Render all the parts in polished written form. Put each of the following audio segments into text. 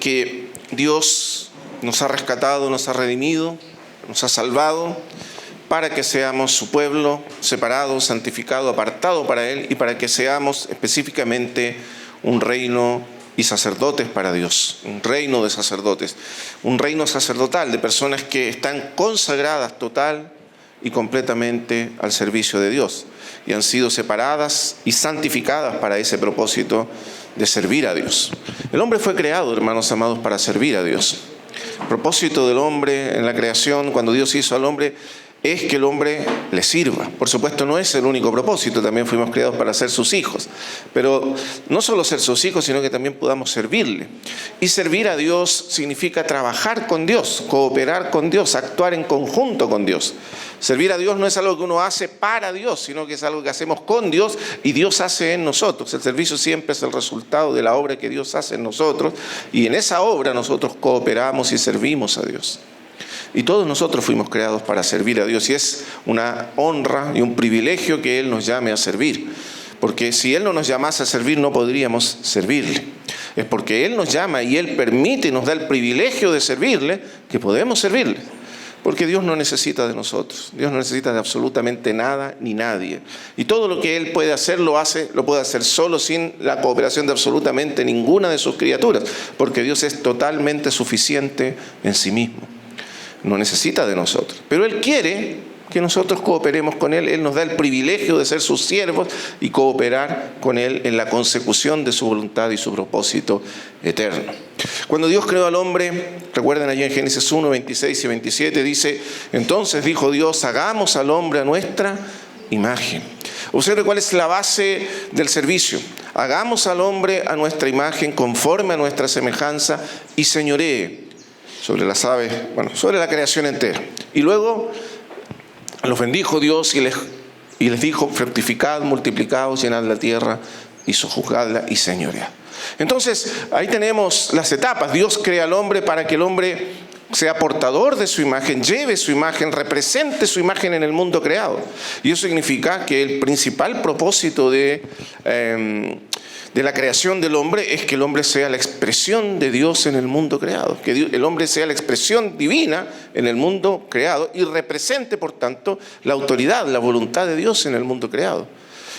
porque Dios nos ha rescatado, nos ha redimido, nos ha salvado, para que seamos su pueblo, separado, santificado, apartado para Él, y para que seamos específicamente un reino y sacerdotes para Dios, un reino de sacerdotes, un reino sacerdotal de personas que están consagradas total y completamente al servicio de Dios y han sido separadas y santificadas para ese propósito de servir a Dios. El hombre fue creado, hermanos amados, para servir a Dios. El propósito del hombre en la creación, cuando Dios hizo al hombre, es que el hombre le sirva. Por supuesto, no es el único propósito, también fuimos creados para ser sus hijos. Pero no solo ser sus hijos, sino que también podamos servirle. Y servir a Dios significa trabajar con Dios, cooperar con Dios, actuar en conjunto con Dios. Servir a Dios no es algo que uno hace para Dios, sino que es algo que hacemos con Dios y Dios hace en nosotros. El servicio siempre es el resultado de la obra que Dios hace en nosotros, y en esa obra nosotros cooperamos y servimos a Dios. Y todos nosotros fuimos creados para servir a Dios, y es una honra y un privilegio que Él nos llame a servir. Porque si Él no nos llamase a servir, no podríamos servirle. Es porque Él nos llama y Él permite y nos da el privilegio de servirle, que podemos servirle. Porque Dios no necesita de nosotros. Dios no necesita de absolutamente nada ni nadie. Y todo lo que Él puede hacer, lo puede hacer solo, sin la cooperación de absolutamente ninguna de sus criaturas. Porque Dios es totalmente suficiente en sí mismo. No necesita de nosotros, pero Él quiere que nosotros cooperemos con Él. Él nos da el privilegio de ser sus siervos y cooperar con Él en la consecución de su voluntad y su propósito eterno. Cuando Dios creó al hombre, recuerden allí en Génesis 1, 26 y 27, dice: entonces dijo Dios, hagamos al hombre a nuestra imagen. Observe cuál es la base del servicio. Hagamos al hombre a nuestra imagen, conforme a nuestra semejanza, y señoree sobre las aves, sobre la creación entera. Y luego los bendijo Dios y les dijo: fructificad, multiplicaos, llenad la tierra y sojuzgadla y señoread. Entonces, ahí tenemos las etapas. Dios crea al hombre para que el hombre sea portador de su imagen, lleve su imagen, represente su imagen en el mundo creado. Y eso significa que el principal propósito de la creación del hombre es que el hombre sea la expresión de Dios en el mundo creado, que el hombre sea la expresión divina en el mundo creado y represente, por tanto, la autoridad, la voluntad de Dios en el mundo creado.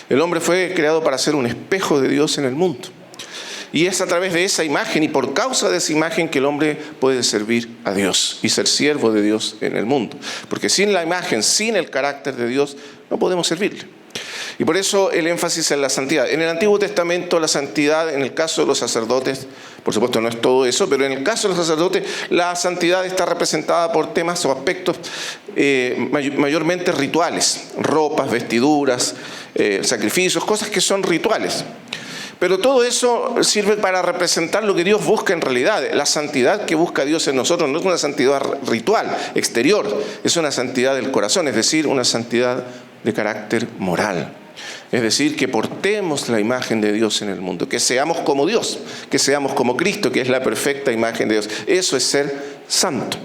El hombre fue creado para ser un espejo de Dios en el mundo. Y es a través de esa imagen y por causa de esa imagen que el hombre puede servir a Dios y ser siervo de Dios en el mundo. Porque sin la imagen, sin el carácter de Dios, no podemos servirle. Y por eso el énfasis en la santidad. En el Antiguo Testamento la santidad, en el caso de los sacerdotes, por supuesto no es todo eso, pero en el caso de los sacerdotes la santidad está representada por temas o aspectos mayormente rituales, ropas, vestiduras, sacrificios, cosas que son rituales. Pero todo eso sirve para representar lo que Dios busca en realidad. La santidad que busca Dios en nosotros no es una santidad ritual, exterior, es una santidad del corazón, es decir, una santidad de carácter moral. Es decir, que portemos la imagen de Dios en el mundo, que seamos como Dios, que seamos como Cristo, que es la perfecta imagen de Dios. Eso es ser santo.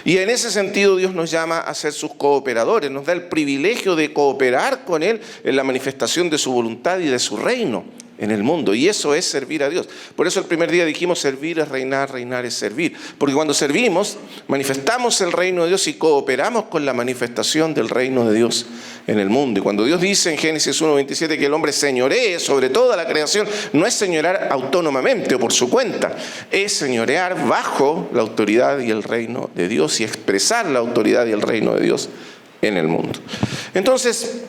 Y en ese sentido Dios nos llama a ser sus cooperadores, nos da el privilegio de cooperar con Él en la manifestación de su voluntad y de su reino en el mundo. Y eso es servir a Dios. Por eso el primer día dijimos: servir es reinar, reinar es servir. Porque cuando servimos, manifestamos el reino de Dios y cooperamos con la manifestación del reino de Dios en el mundo. Y cuando Dios dice en Génesis 1:27 que el hombre señoree sobre toda la creación, no es señorear autónomamente o por su cuenta, es señorear bajo la autoridad y el reino de Dios y expresar la autoridad y el reino de Dios en el mundo. Entonces,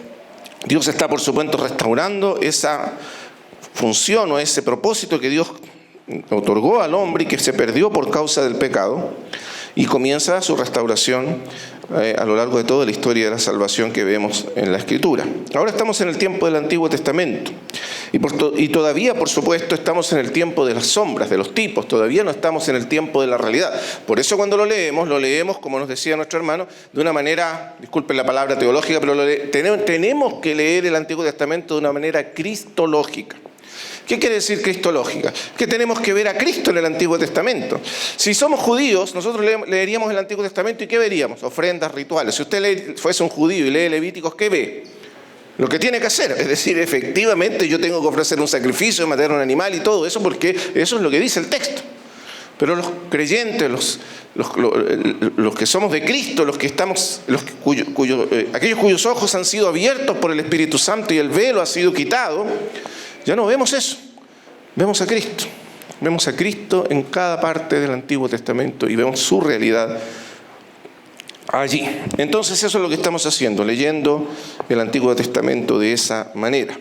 Dios está, por supuesto, restaurando esa función o ese propósito que Dios otorgó al hombre y que se perdió por causa del pecado, y comienza su restauración a lo largo de toda la historia de la salvación que vemos en la Escritura. Ahora estamos en el tiempo del Antiguo Testamento y todavía, por supuesto, estamos en el tiempo de las sombras, de los tipos, todavía no estamos en el tiempo de la realidad. Por eso cuando lo leemos, como nos decía nuestro hermano, de una manera, disculpen la palabra teológica, pero tenemos que leer el Antiguo Testamento de una manera cristológica. ¿Qué quiere decir cristológica? Que tenemos que ver a Cristo en el Antiguo Testamento. Si somos judíos, nosotros leeríamos el Antiguo Testamento y ¿qué veríamos? Ofrendas, rituales. Si usted fuese un judío y lee Levíticos, ¿qué ve? Lo que tiene que hacer. Es decir, efectivamente yo tengo que ofrecer un sacrificio, matar a un animal y todo eso, porque eso es lo que dice el texto. Pero los creyentes, los que somos de Cristo, aquellos cuyos ojos han sido abiertos por el Espíritu Santo y el velo ha sido quitado, ya no vemos eso. Vemos a Cristo. Vemos a Cristo en cada parte del Antiguo Testamento y vemos su realidad allí. Entonces eso es lo que estamos haciendo, leyendo el Antiguo Testamento de esa manera.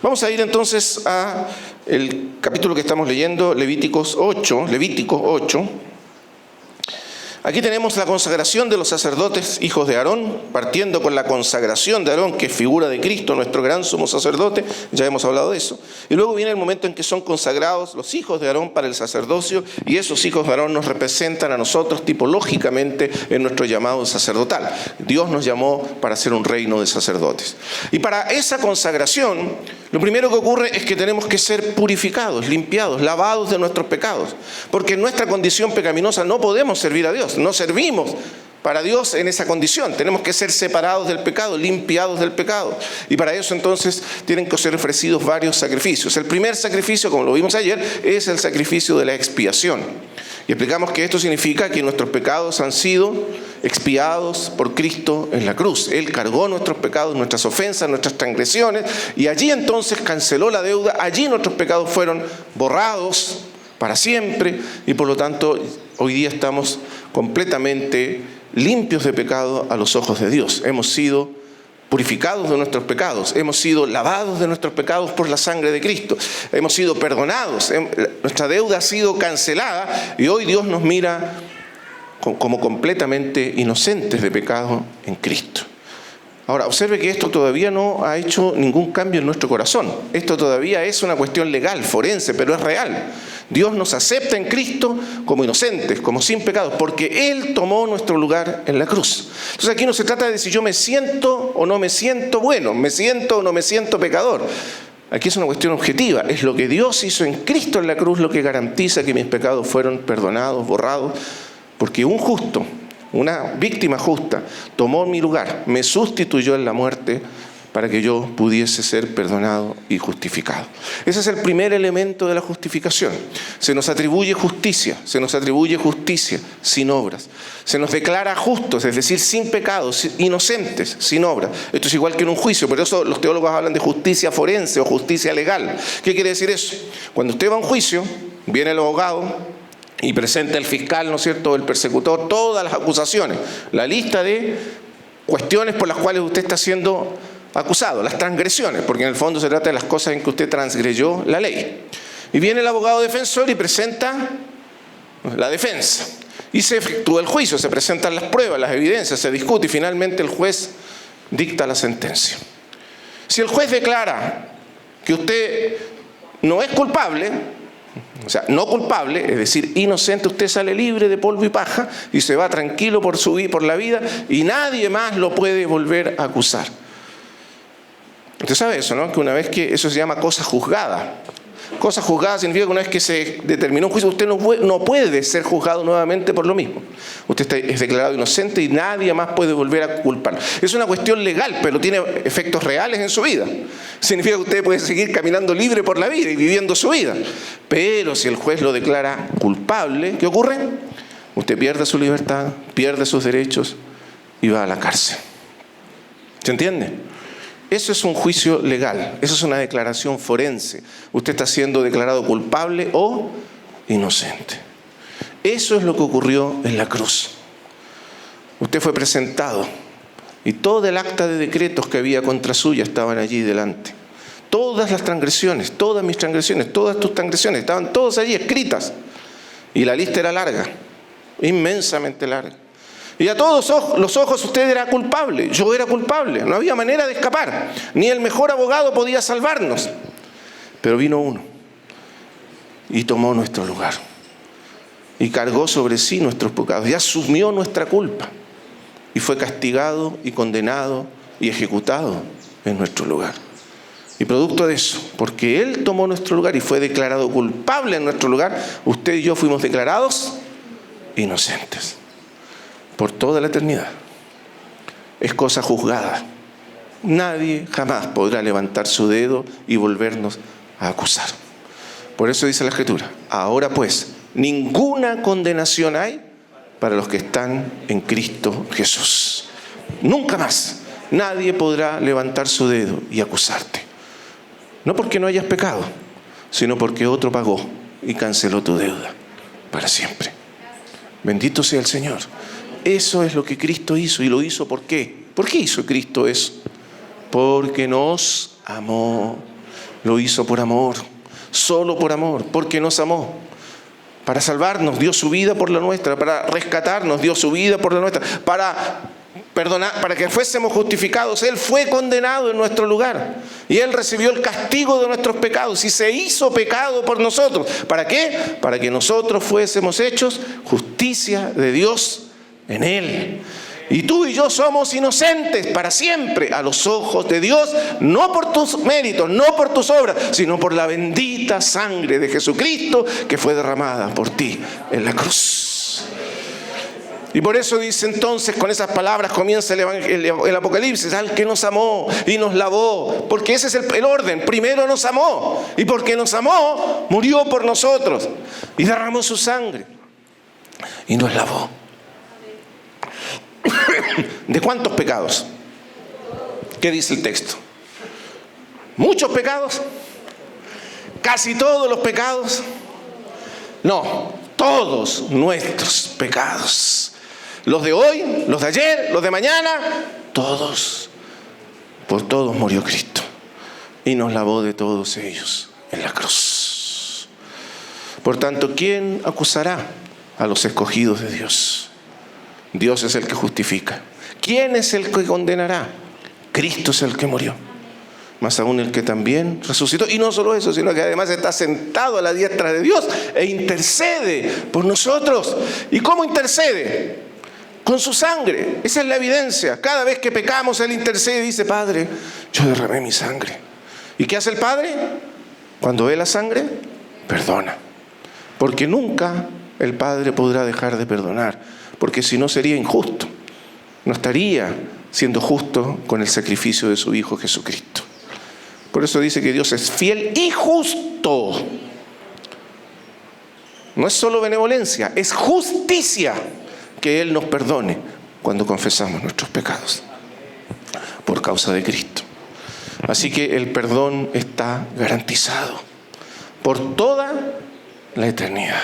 Vamos a ir entonces a el capítulo que estamos leyendo, Levítico 8. Aquí tenemos la consagración de los sacerdotes, hijos de Aarón, partiendo con la consagración de Aarón, que es figura de Cristo, nuestro gran sumo sacerdote, ya hemos hablado de eso. Y luego viene el momento en que son consagrados los hijos de Aarón para el sacerdocio, y esos hijos de Aarón nos representan a nosotros tipológicamente en nuestro llamado sacerdotal. Dios nos llamó para ser un reino de sacerdotes. Y para esa consagración, lo primero que ocurre es que tenemos que ser purificados, limpiados, lavados de nuestros pecados, porque en nuestra condición pecaminosa no podemos servir a Dios. No servimos para Dios en esa condición. Tenemos que ser separados del pecado, limpiados del pecado. Y para eso entonces tienen que ser ofrecidos varios sacrificios. El primer sacrificio, como lo vimos ayer, es el sacrificio de la expiación. Y explicamos que esto significa que nuestros pecados han sido expiados por Cristo en la cruz. Él cargó nuestros pecados, nuestras ofensas, nuestras transgresiones, y allí entonces canceló la deuda. Allí nuestros pecados fueron borrados para siempre, y por lo tanto hoy día estamos completamente limpios de pecado a los ojos de Dios. Hemos sido purificados de nuestros pecados, hemos sido lavados de nuestros pecados por la sangre de Cristo, hemos sido perdonados, nuestra deuda ha sido cancelada y hoy Dios nos mira como completamente inocentes de pecado en Cristo. Ahora, observe que esto todavía no ha hecho ningún cambio en nuestro corazón. Esto todavía es una cuestión legal, forense, pero es real. Dios nos acepta en Cristo como inocentes, como sin pecados, porque Él tomó nuestro lugar en la cruz. Entonces aquí no se trata de si yo me siento o no me siento bueno, me siento o no me siento pecador. Aquí es una cuestión objetiva. Es lo que Dios hizo en Cristo en la cruz lo que garantiza que mis pecados fueron perdonados, borrados, porque un justo, una víctima justa, tomó mi lugar, me sustituyó en la muerte para que yo pudiese ser perdonado y justificado. Ese es el primer elemento de la justificación. Se nos atribuye justicia sin obras. Se nos declara justos, es decir, sin pecados, inocentes, sin obras. Esto es igual que en un juicio, por eso los teólogos hablan de justicia forense o justicia legal. ¿Qué quiere decir eso? Cuando usted va a un juicio, viene el abogado y presenta el fiscal, ¿no es cierto?, el persecutor, todas las acusaciones, la lista de cuestiones por las cuales usted está siendo acusado, las transgresiones, porque en el fondo se trata de las cosas en que usted transgredió la ley. Y viene el abogado defensor y presenta la defensa. Y se efectúa el juicio, se presentan las pruebas, las evidencias, se discute y finalmente el juez dicta la sentencia. Si el juez declara que usted no es culpable, o sea, no culpable, es decir, inocente, usted sale libre de polvo y paja y se va tranquilo por la vida y nadie más lo puede volver a acusar. Usted sabe eso, ¿no? Que una vez que eso se llama cosa juzgada. Cosa juzgada significa que una vez que se determinó un juicio, usted no puede ser juzgado nuevamente por lo mismo. Usted es declarado inocente y nadie más puede volver a culparlo. Es una cuestión legal, pero tiene efectos reales en su vida. Significa que usted puede seguir caminando libre por la vida y viviendo su vida. Pero si el juez lo declara culpable, ¿qué ocurre? Usted pierde su libertad, pierde sus derechos y va a la cárcel. ¿Se entiende? Eso es un juicio legal, eso es una declaración forense. Usted está siendo declarado culpable o inocente. Eso es lo que ocurrió en la cruz. Usted fue presentado y todo el acta de decretos que había contra suya estaban allí delante. Todas las transgresiones, todas mis transgresiones, todas tus transgresiones, estaban todas allí escritas. Y la lista era larga, inmensamente larga. Y a todos los ojos usted era culpable, yo era culpable, no había manera de escapar, ni el mejor abogado podía salvarnos. Pero vino uno y tomó nuestro lugar y cargó sobre sí nuestros pecados y asumió nuestra culpa y fue castigado y condenado y ejecutado en nuestro lugar. Y producto de eso, porque Él tomó nuestro lugar y fue declarado culpable en nuestro lugar, usted y yo fuimos declarados inocentes. Por toda la eternidad. Es cosa juzgada. Nadie jamás podrá levantar su dedo y volvernos a acusar. Por eso dice la Escritura: ahora pues, ninguna condenación hay para los que están en Cristo Jesús. Nunca más nadie podrá levantar su dedo y acusarte. No porque no hayas pecado, sino porque otro pagó y canceló tu deuda para siempre. Bendito sea el Señor. Eso es lo que Cristo hizo. ¿Y lo hizo por qué? ¿Por qué hizo Cristo eso? Porque nos amó. Lo hizo por amor. Solo por amor. Porque nos amó. Para salvarnos dio su vida por la nuestra. Para rescatarnos dio su vida por la nuestra. Para perdonar, para que fuésemos justificados. Él fue condenado en nuestro lugar. Y Él recibió el castigo de nuestros pecados. Y se hizo pecado por nosotros. ¿Para qué? Para que nosotros fuésemos hechos justicia de Dios en Él. Y tú y yo somos inocentes para siempre a los ojos de Dios, no por tus méritos, no por tus obras, sino por la bendita sangre de Jesucristo que fue derramada por ti en la cruz. Y por eso dice entonces, con esas palabras comienza el Apocalipsis, al que nos amó y nos lavó, porque ese es el orden. Primero nos amó, y porque nos amó, murió por nosotros y derramó su sangre y nos lavó. ¿De cuántos pecados? ¿Qué dice el texto? ¿Muchos pecados? ¿Casi todos los pecados? No, todos nuestros pecados. Los de hoy, los de ayer, los de mañana, todos. Por todos murió Cristo y nos lavó de todos ellos en la cruz. Por tanto, ¿quién acusará a los escogidos de Dios? Dios es el que justifica. ¿Quién es el que condenará? Cristo es el que murió. Más aún el que también resucitó. Y no solo eso, sino que además está sentado a la diestra de Dios e intercede por nosotros. ¿Y cómo intercede? Con su sangre. Esa es la evidencia. Cada vez que pecamos, Él intercede y dice, Padre, yo derramé mi sangre. ¿Y qué hace el Padre? Cuando ve la sangre, perdona. Porque nunca el Padre podrá dejar de perdonar. Porque si no sería injusto. No estaría siendo justo con el sacrificio de su Hijo Jesucristo. Por eso dice que Dios es fiel y justo. No es solo benevolencia, es justicia que Él nos perdone cuando confesamos nuestros pecados por causa de Cristo. Así que el perdón está garantizado por toda la eternidad.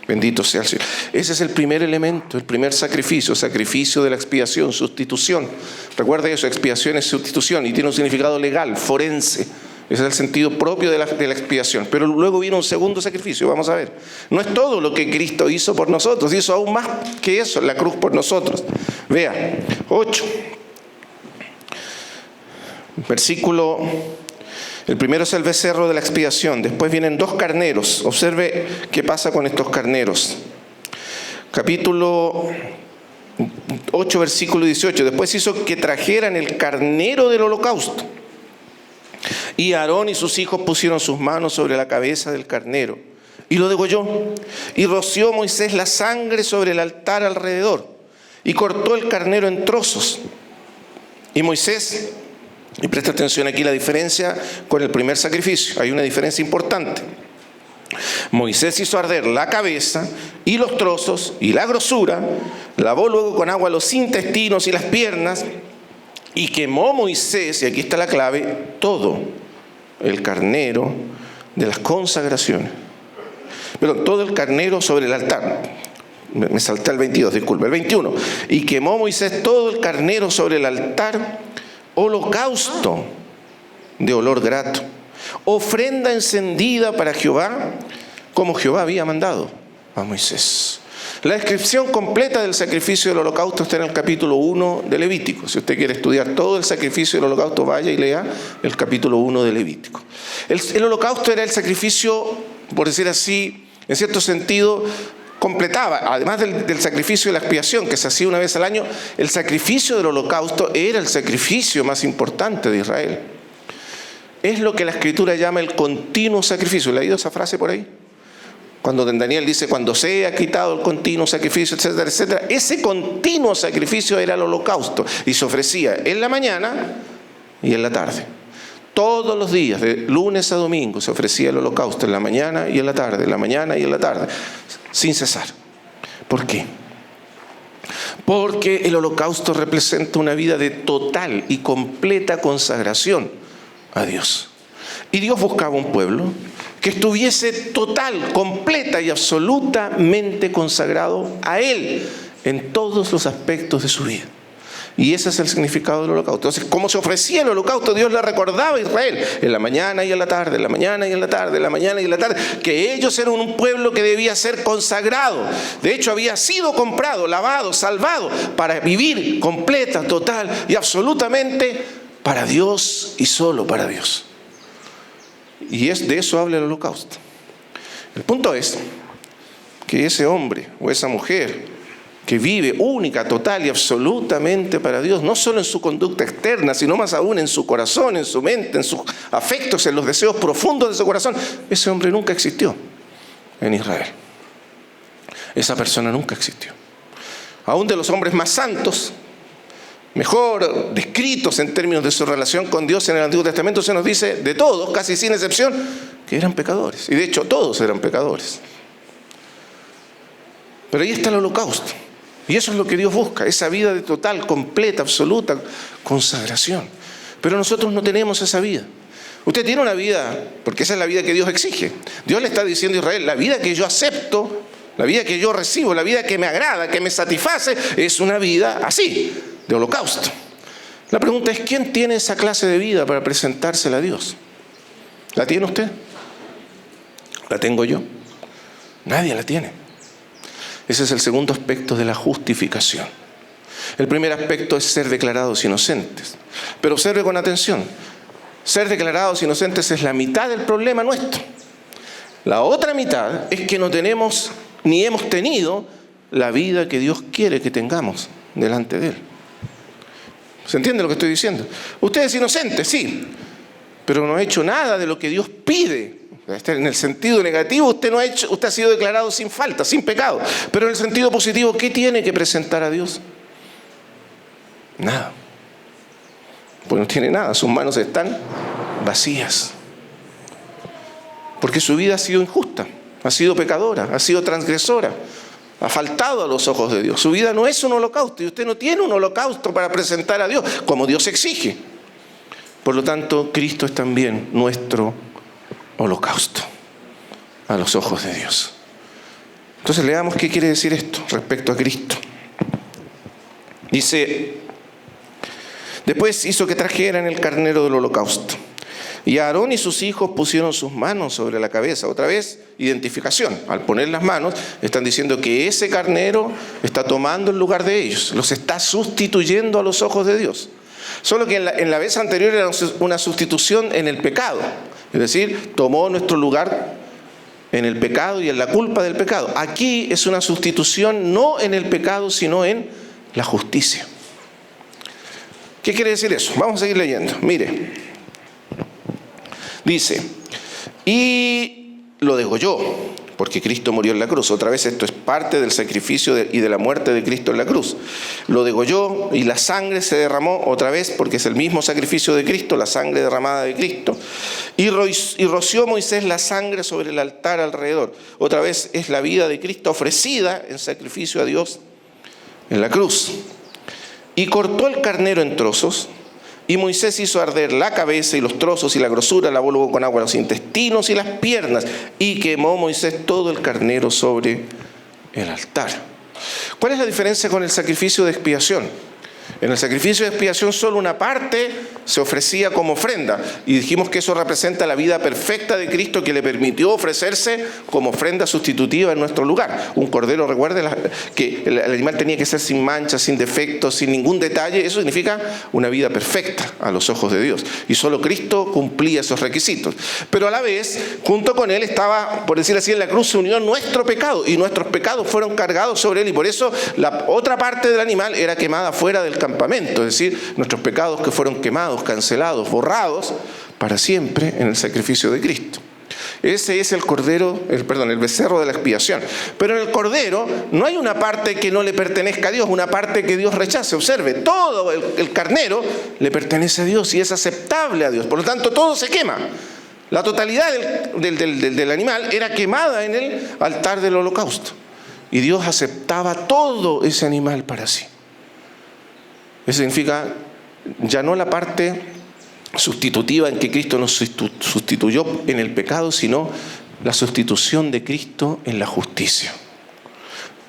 Bendito sea el Señor. Ese es el primer elemento, el primer sacrificio de la expiación, sustitución. Recuerda eso, expiación es sustitución y tiene un significado legal, forense. Ese es el sentido propio de la expiación. Pero luego viene un segundo sacrificio, vamos a ver. No es todo lo que Cristo hizo por nosotros, hizo aún más que eso, la cruz por nosotros. Vea, 8. Versículo... El primero es el becerro de la expiación. Después vienen 2 carneros. Observe qué pasa con estos carneros. Capítulo 8, versículo 18. Después hizo que trajeran el carnero del holocausto. Y Aarón y sus hijos pusieron sus manos sobre la cabeza del carnero. Y lo degolló. Y roció Moisés la sangre sobre el altar alrededor. Y cortó el carnero en trozos. Y Moisés... Y presta atención aquí la diferencia con el primer sacrificio. Hay una diferencia importante. Moisés hizo arder la cabeza y los trozos y la grosura, lavó luego con agua los intestinos y las piernas y quemó Moisés, y aquí está la clave, todo el carnero de las consagraciones. Pero todo el carnero sobre el altar. Me salté al 22, disculpe, el 21. Y quemó Moisés todo el carnero sobre el altar, holocausto de olor grato, ofrenda encendida para Jehová, como Jehová había mandado a Moisés. La descripción completa del sacrificio del holocausto está en el capítulo 1 de Levítico. Si usted quiere estudiar todo el sacrificio del holocausto, vaya y lea el capítulo 1 de Levítico. El holocausto era el sacrificio, por decir así, en cierto sentido, completaba, además del sacrificio de la expiación que se hacía una vez al año, el sacrificio del holocausto era el sacrificio más importante de Israel. Es lo que la Escritura llama el continuo sacrificio. ¿Le ha oído esa frase por ahí? Cuando Daniel dice, cuando se ha quitado el continuo sacrificio, etcétera, etcétera. Ese continuo sacrificio era el holocausto y se ofrecía en la mañana y en la tarde. Todos los días, de lunes a domingo, se ofrecía el holocausto en la mañana y en la tarde, en la mañana y en la tarde, sin cesar. ¿Por qué? Porque el holocausto representa una vida de total y completa consagración a Dios. Y Dios buscaba un pueblo que estuviese total, completa y absolutamente consagrado a Él en todos los aspectos de su vida. Y ese es el significado del holocausto. Entonces, como se ofrecía el holocausto, Dios le recordaba a Israel en la mañana y en la tarde, en la mañana y en la tarde, en la mañana y en la tarde, que ellos eran un pueblo que debía ser consagrado. De hecho, había sido comprado, lavado, salvado para vivir completa, total y absolutamente para Dios y solo para Dios. Y de eso habla el holocausto. El punto es que ese hombre o esa mujer que vive única, total y absolutamente para Dios, no solo en su conducta externa, sino más aún en su corazón, en su mente, en sus afectos, en los deseos profundos de su corazón, ese hombre nunca existió en Israel. Esa persona nunca existió. Aún de los hombres más santos, mejor descritos en términos de su relación con Dios en el Antiguo Testamento, se nos dice de todos, casi sin excepción, que eran pecadores. Y de hecho todos eran pecadores. Pero ahí está el holocausto. Y eso es lo que Dios busca, esa vida de total, completa, absoluta consagración. Pero nosotros no tenemos esa vida. Usted tiene una vida, porque esa es la vida que Dios exige. Dios le está diciendo a Israel, la vida que yo acepto, la vida que yo recibo, la vida que me agrada, que me satisface, es una vida así, de holocausto. La pregunta es, ¿quién tiene esa clase de vida para presentársela a Dios? ¿La tiene usted? ¿La tengo yo? Nadie la tiene. Ese es el segundo aspecto de la justificación. El primer aspecto es ser declarados inocentes. Pero observe con atención, ser declarados inocentes es la mitad del problema nuestro. La otra mitad es que no tenemos ni hemos tenido la vida que Dios quiere que tengamos delante de Él. ¿Se entiende lo que estoy diciendo? Usted es inocente, sí, pero no ha hecho nada de lo que Dios pide. En el sentido negativo, usted ha sido declarado sin falta, sin pecado. Pero en el sentido positivo, ¿qué tiene que presentar a Dios? Nada. Pues no tiene nada, sus manos están vacías. Porque su vida ha sido injusta, ha sido pecadora, ha sido transgresora, ha faltado a los ojos de Dios. Su vida no es un holocausto y usted no tiene un holocausto para presentar a Dios, como Dios exige. Por lo tanto, Cristo es también nuestro holocausto a los ojos de Dios. Entonces leamos qué quiere decir esto respecto a Cristo. Dice, después hizo que trajeran el carnero del holocausto. Y Aarón y sus hijos pusieron sus manos sobre la cabeza. Otra vez, identificación. Al poner las manos, están diciendo que ese carnero está tomando el lugar de ellos. Los está sustituyendo a los ojos de Dios. Solo que en la vez anterior era una sustitución en el pecado. Es decir, tomó nuestro lugar en el pecado y en la culpa del pecado. Aquí es una sustitución no en el pecado, sino en la justicia. ¿Qué quiere decir eso? Vamos a seguir leyendo. Mire, dice, y lo degolló, porque Cristo murió en la cruz. Otra vez esto es parte del sacrificio y de la muerte de Cristo en la cruz. Lo degolló y la sangre se derramó otra vez, porque es el mismo sacrificio de Cristo, la sangre derramada de Cristo. Y roció Moisés la sangre sobre el altar alrededor. Otra vez es la vida de Cristo ofrecida en sacrificio a Dios en la cruz. Y cortó el carnero en trozos. Y Moisés hizo arder la cabeza y los trozos y la grosura, lavó luego con agua los intestinos y las piernas, y quemó Moisés todo el carnero sobre el altar. ¿Cuál es la diferencia con el sacrificio de expiación? En el sacrificio de expiación solo una parte se ofrecía como ofrenda, y dijimos que eso representa la vida perfecta de Cristo, que le permitió ofrecerse como ofrenda sustitutiva en nuestro lugar. Un cordero, recuerde que el animal tenía que ser sin manchas, sin defectos, sin ningún detalle. Eso significa una vida perfecta a los ojos de Dios, y solo Cristo cumplía esos requisitos. Pero a la vez, junto con Él estaba, por decir así, en la cruz se unió nuestro pecado, y nuestros pecados fueron cargados sobre Él, y por eso la otra parte del animal era quemada fuera del campamento, es decir, nuestros pecados que fueron quemados, cancelados, borrados para siempre en el sacrificio de Cristo. Ese es el becerro de la expiación. Pero en el cordero no hay una parte que no le pertenezca a Dios, una parte que Dios rechace. Observe, todo el carnero le pertenece a Dios y es aceptable a Dios. Por lo tanto, todo se quema. La totalidad del animal era quemada en el altar del holocausto. Y Dios aceptaba todo ese animal para sí. Eso significa ya no la parte sustitutiva en que Cristo nos sustituyó en el pecado, sino la sustitución de Cristo en la justicia.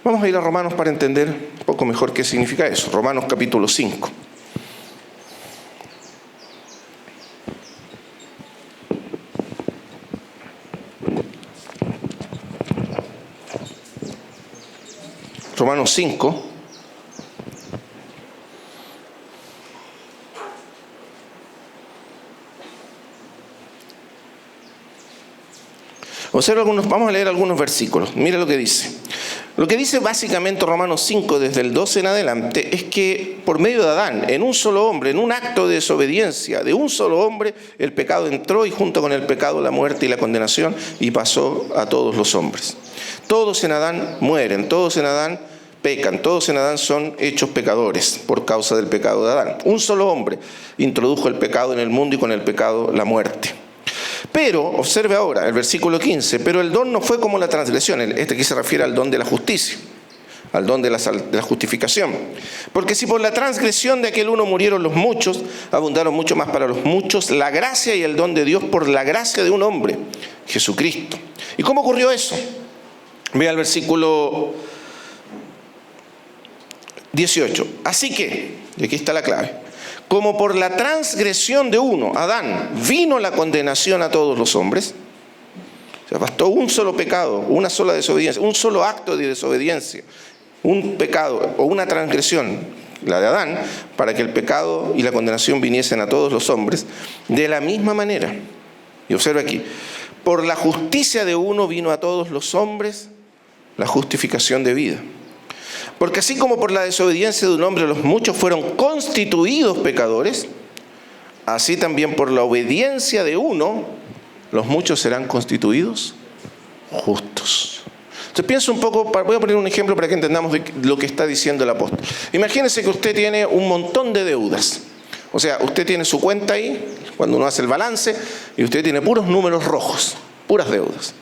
Vamos a ir a Romanos para entender un poco mejor qué significa eso. Romanos capítulo 5. Romanos 5. Vamos a leer algunos versículos. Mira lo que dice. Lo que dice básicamente Romanos 5 desde el 12 en adelante es que por medio de Adán, en un solo hombre, en un acto de desobediencia de un solo hombre, el pecado entró y junto con el pecado la muerte y la condenación y pasó a todos los hombres. Todos en Adán mueren, todos en Adán pecan, todos en Adán son hechos pecadores por causa del pecado de Adán. Un solo hombre introdujo el pecado en el mundo y con el pecado la muerte. Pero, observe ahora el versículo 15, pero el don no fue como la transgresión. Este aquí se refiere al don de la justicia, al don de la justificación. Porque si por la transgresión de aquel uno murieron los muchos, abundaron mucho más para los muchos la gracia y el don de Dios por la gracia de un hombre, Jesucristo. ¿Y cómo ocurrió eso? Vea el versículo 18. Así que, y aquí está la clave, como por la transgresión de uno, Adán, vino la condenación a todos los hombres. O sea, bastó un solo pecado, una sola desobediencia, un solo acto de desobediencia, un pecado o una transgresión, la de Adán, para que el pecado y la condenación viniesen a todos los hombres. De la misma manera, y observa aquí, por la justicia de uno vino a todos los hombres la justificación de vida. Porque así como por la desobediencia de un hombre los muchos fueron constituidos pecadores, así también por la obediencia de uno, los muchos serán constituidos justos. Entonces piensa un poco, voy a poner un ejemplo para que entendamos lo que está diciendo el apóstol. Imagínese que usted tiene un montón de deudas. O sea, usted tiene su cuenta ahí, cuando uno hace el balance, y usted tiene puros números rojos, puras deudas.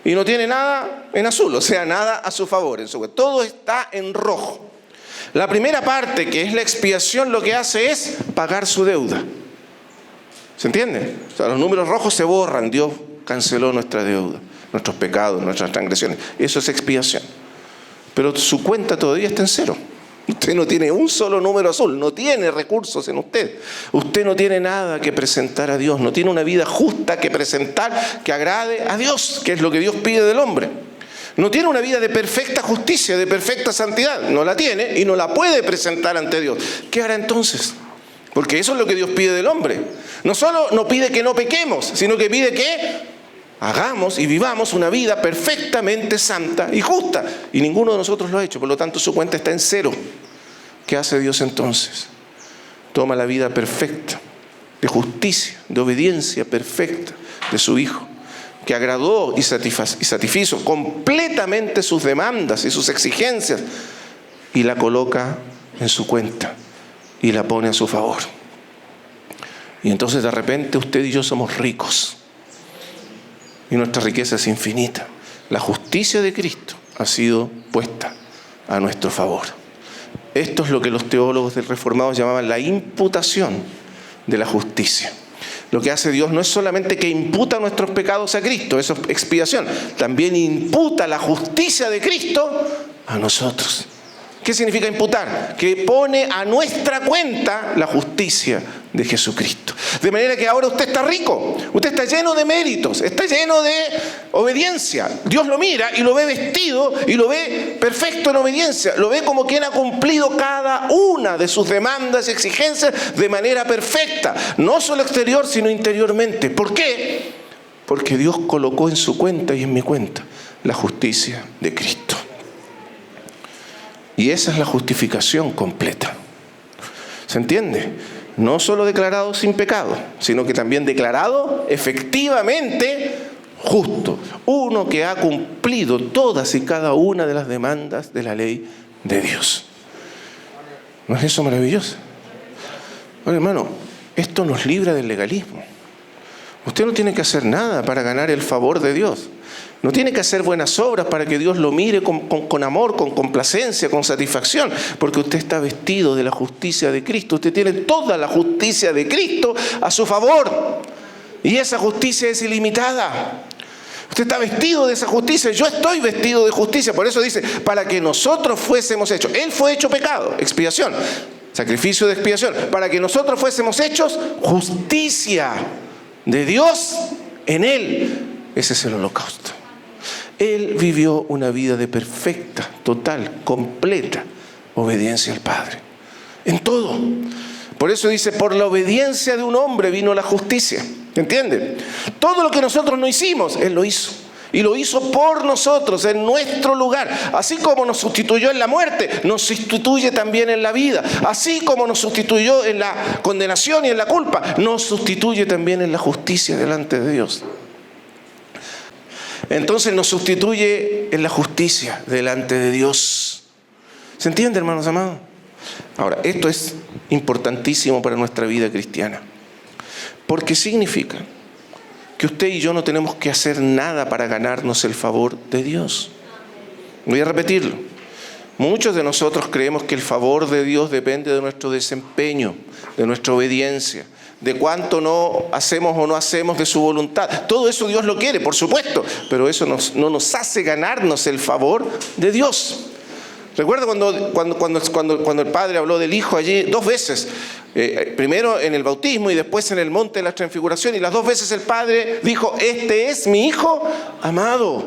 Y no tiene nada en azul, o sea, nada a su favor. Todo está en rojo. La primera parte, que es la expiación, lo que hace es pagar su deuda. ¿Se entiende? O sea, los números rojos se borran. Dios canceló nuestra deuda, nuestros pecados, nuestras transgresiones. Eso es expiación. Pero su cuenta todavía está en cero. Usted no tiene un solo número azul, no tiene recursos en usted. Usted no tiene nada que presentar a Dios, no tiene una vida justa que presentar que agrade a Dios, que es lo que Dios pide del hombre. No tiene una vida de perfecta justicia, de perfecta santidad. No la tiene y no la puede presentar ante Dios. ¿Qué hará entonces? Porque eso es lo que Dios pide del hombre. No solo no pide que no pequemos, sino que pide que hagamos y vivamos una vida perfectamente santa y justa. Y ninguno de nosotros lo ha hecho, por lo tanto su cuenta está en cero. ¿Qué hace Dios entonces? Toma la vida perfecta, de justicia, de obediencia perfecta de su Hijo, que agradó y satisfizo completamente sus demandas y sus exigencias, y la coloca en su cuenta y la pone a su favor. Y entonces de repente usted y yo somos ricos. Y nuestra riqueza es infinita. La justicia de Cristo ha sido puesta a nuestro favor. Esto es lo que los teólogos del Reformados llamaban la imputación de la justicia. Lo que hace Dios no es solamente que imputa nuestros pecados a Cristo, eso es expiación. También imputa la justicia de Cristo a nosotros. ¿Qué significa imputar? Que pone a nuestra cuenta la justicia de Jesucristo. De manera que ahora usted está rico, usted está lleno de méritos, está lleno de obediencia. Dios lo mira y lo ve vestido y lo ve perfecto en obediencia. Lo ve como quien ha cumplido cada una de sus demandas y exigencias de manera perfecta. No solo exterior, sino interiormente. ¿Por qué? Porque Dios colocó en su cuenta y en mi cuenta la justicia de Cristo. Y esa es la justificación completa. ¿Se entiende? No solo declarado sin pecado, sino que también declarado efectivamente justo, uno que ha cumplido todas y cada una de las demandas de la ley de Dios. ¿No es eso maravilloso? Bueno, hermano, esto nos libra del legalismo. Usted no tiene que hacer nada para ganar el favor de Dios. No tiene que hacer buenas obras para que Dios lo mire con amor, con complacencia, con satisfacción, porque usted está vestido de la justicia de Cristo. Usted tiene toda la justicia de Cristo a su favor. Y esa justicia es ilimitada. Usted está vestido de esa justicia. Yo estoy vestido de justicia. Por eso dice, para que nosotros fuésemos hechos. Él fue hecho pecado, expiación, sacrificio de expiación. Para que nosotros fuésemos hechos justicia de Dios en Él. Ese es el holocausto. Él vivió una vida de perfecta, total, completa obediencia al Padre. En todo. Por eso dice, por la obediencia de un hombre vino la justicia. ¿Entiende? Todo lo que nosotros no hicimos, Él lo hizo. Y lo hizo por nosotros, en nuestro lugar. Así como nos sustituyó en la muerte, nos sustituye también en la vida. Así como nos sustituyó en la condenación y en la culpa, nos sustituye también en la justicia delante de Dios. Entonces nos sustituye en la justicia delante de Dios. ¿Se entiende, hermanos amados? Ahora, esto es importantísimo para nuestra vida cristiana. Porque significa que usted y yo no tenemos que hacer nada para ganarnos el favor de Dios. Voy a repetirlo. Muchos de nosotros creemos que el favor de Dios depende de nuestro desempeño, de nuestra obediencia, de cuánto no hacemos o no hacemos de su voluntad. Todo eso Dios lo quiere, por supuesto, pero eso no nos hace ganarnos el favor de Dios. Recuerda cuando el Padre habló del Hijo allí 2 veces, primero en el bautismo y después en el monte de la transfiguración, y las 2 veces el Padre dijo, este es mi Hijo amado,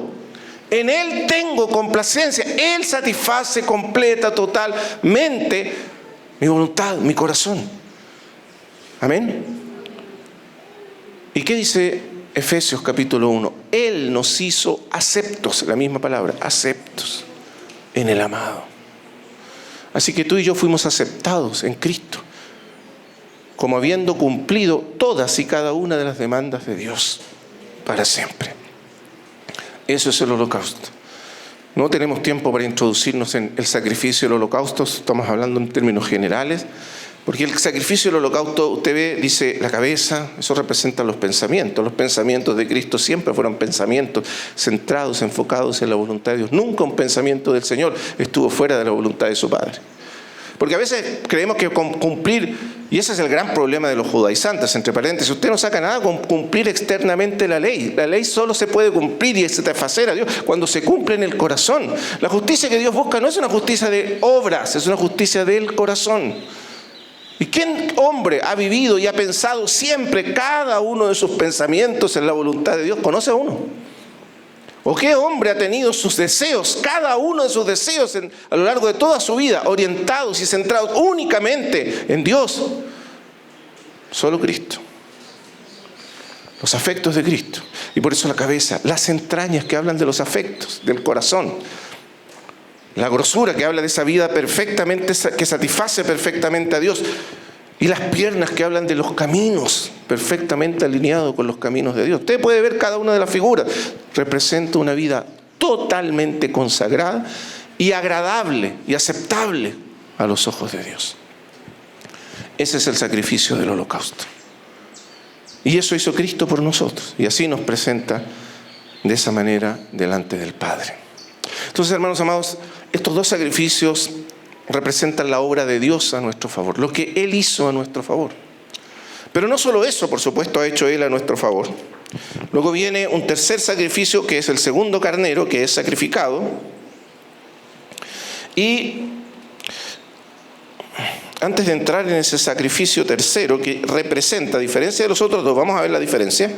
en Él tengo complacencia, Él satisface completa, totalmente mi voluntad, mi corazón. Amén. ¿Y qué dice Efesios capítulo 1? Él nos hizo aceptos, la misma palabra, aceptos en el amado. Así que tú y yo fuimos aceptados en Cristo, como habiendo cumplido todas y cada una de las demandas de Dios para siempre. Eso es el holocausto. No tenemos tiempo para introducirnos en el sacrificio del holocausto, estamos hablando en términos generales, porque el sacrificio del holocausto, usted ve, dice la cabeza, eso representa los pensamientos. Los pensamientos de Cristo siempre fueron pensamientos centrados, enfocados en la voluntad de Dios. Nunca un pensamiento del Señor estuvo fuera de la voluntad de su Padre. Porque a veces creemos que cumplir, y ese es el gran problema de los judaizantes, entre paréntesis, usted no saca nada con cumplir externamente la ley. La ley solo se puede cumplir y satisfacer a Dios cuando se cumple en el corazón. La justicia que Dios busca no es una justicia de obras, es una justicia del corazón. ¿Y qué hombre ha vivido y ha pensado siempre cada uno de sus pensamientos en la voluntad de Dios? ¿Conoce a uno? ¿O qué hombre ha tenido sus deseos, cada uno de sus deseos a lo largo de toda su vida, orientados y centrados únicamente en Dios? Solo Cristo. Los afectos de Cristo. Y por eso la cabeza, las entrañas que hablan de los afectos, del corazón. La grosura que habla de esa vida perfectamente, que satisface perfectamente a Dios. Y las piernas que hablan de los caminos, perfectamente alineados con los caminos de Dios. Usted puede ver cada una de las figuras. Representa una vida totalmente consagrada y agradable y aceptable a los ojos de Dios. Ese es el sacrificio del holocausto. Y eso hizo Cristo por nosotros. Y así nos presenta de esa manera delante del Padre. Entonces, hermanos amados, estos 2 sacrificios representan la obra de Dios a nuestro favor, lo que Él hizo a nuestro favor. Pero no solo eso, por supuesto, ha hecho Él a nuestro favor. Luego viene un tercer sacrificio, que es el segundo carnero, que es sacrificado. Y antes de entrar en ese sacrificio tercero, que representa, a diferencia de los otros 2, vamos a ver la diferencia.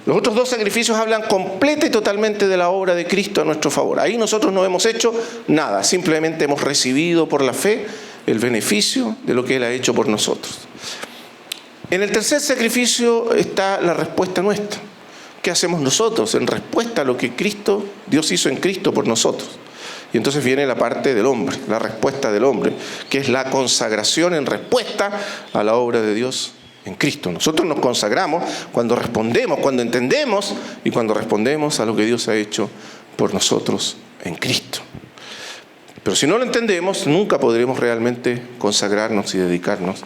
Los otros 2 sacrificios hablan completa y totalmente de la obra de Cristo a nuestro favor. Ahí nosotros no hemos hecho nada, simplemente hemos recibido por la fe el beneficio de lo que Él ha hecho por nosotros. En el tercer sacrificio está la respuesta nuestra. ¿Qué hacemos nosotros en respuesta a lo que Dios hizo en Cristo por nosotros? Y entonces viene la parte del hombre, la respuesta del hombre, que es la consagración en respuesta a la obra de Dios en Cristo. Nosotros nos consagramos cuando respondemos, cuando entendemos y cuando respondemos a lo que Dios ha hecho por nosotros en Cristo. Pero si no lo entendemos, nunca podremos realmente consagrarnos y dedicarnos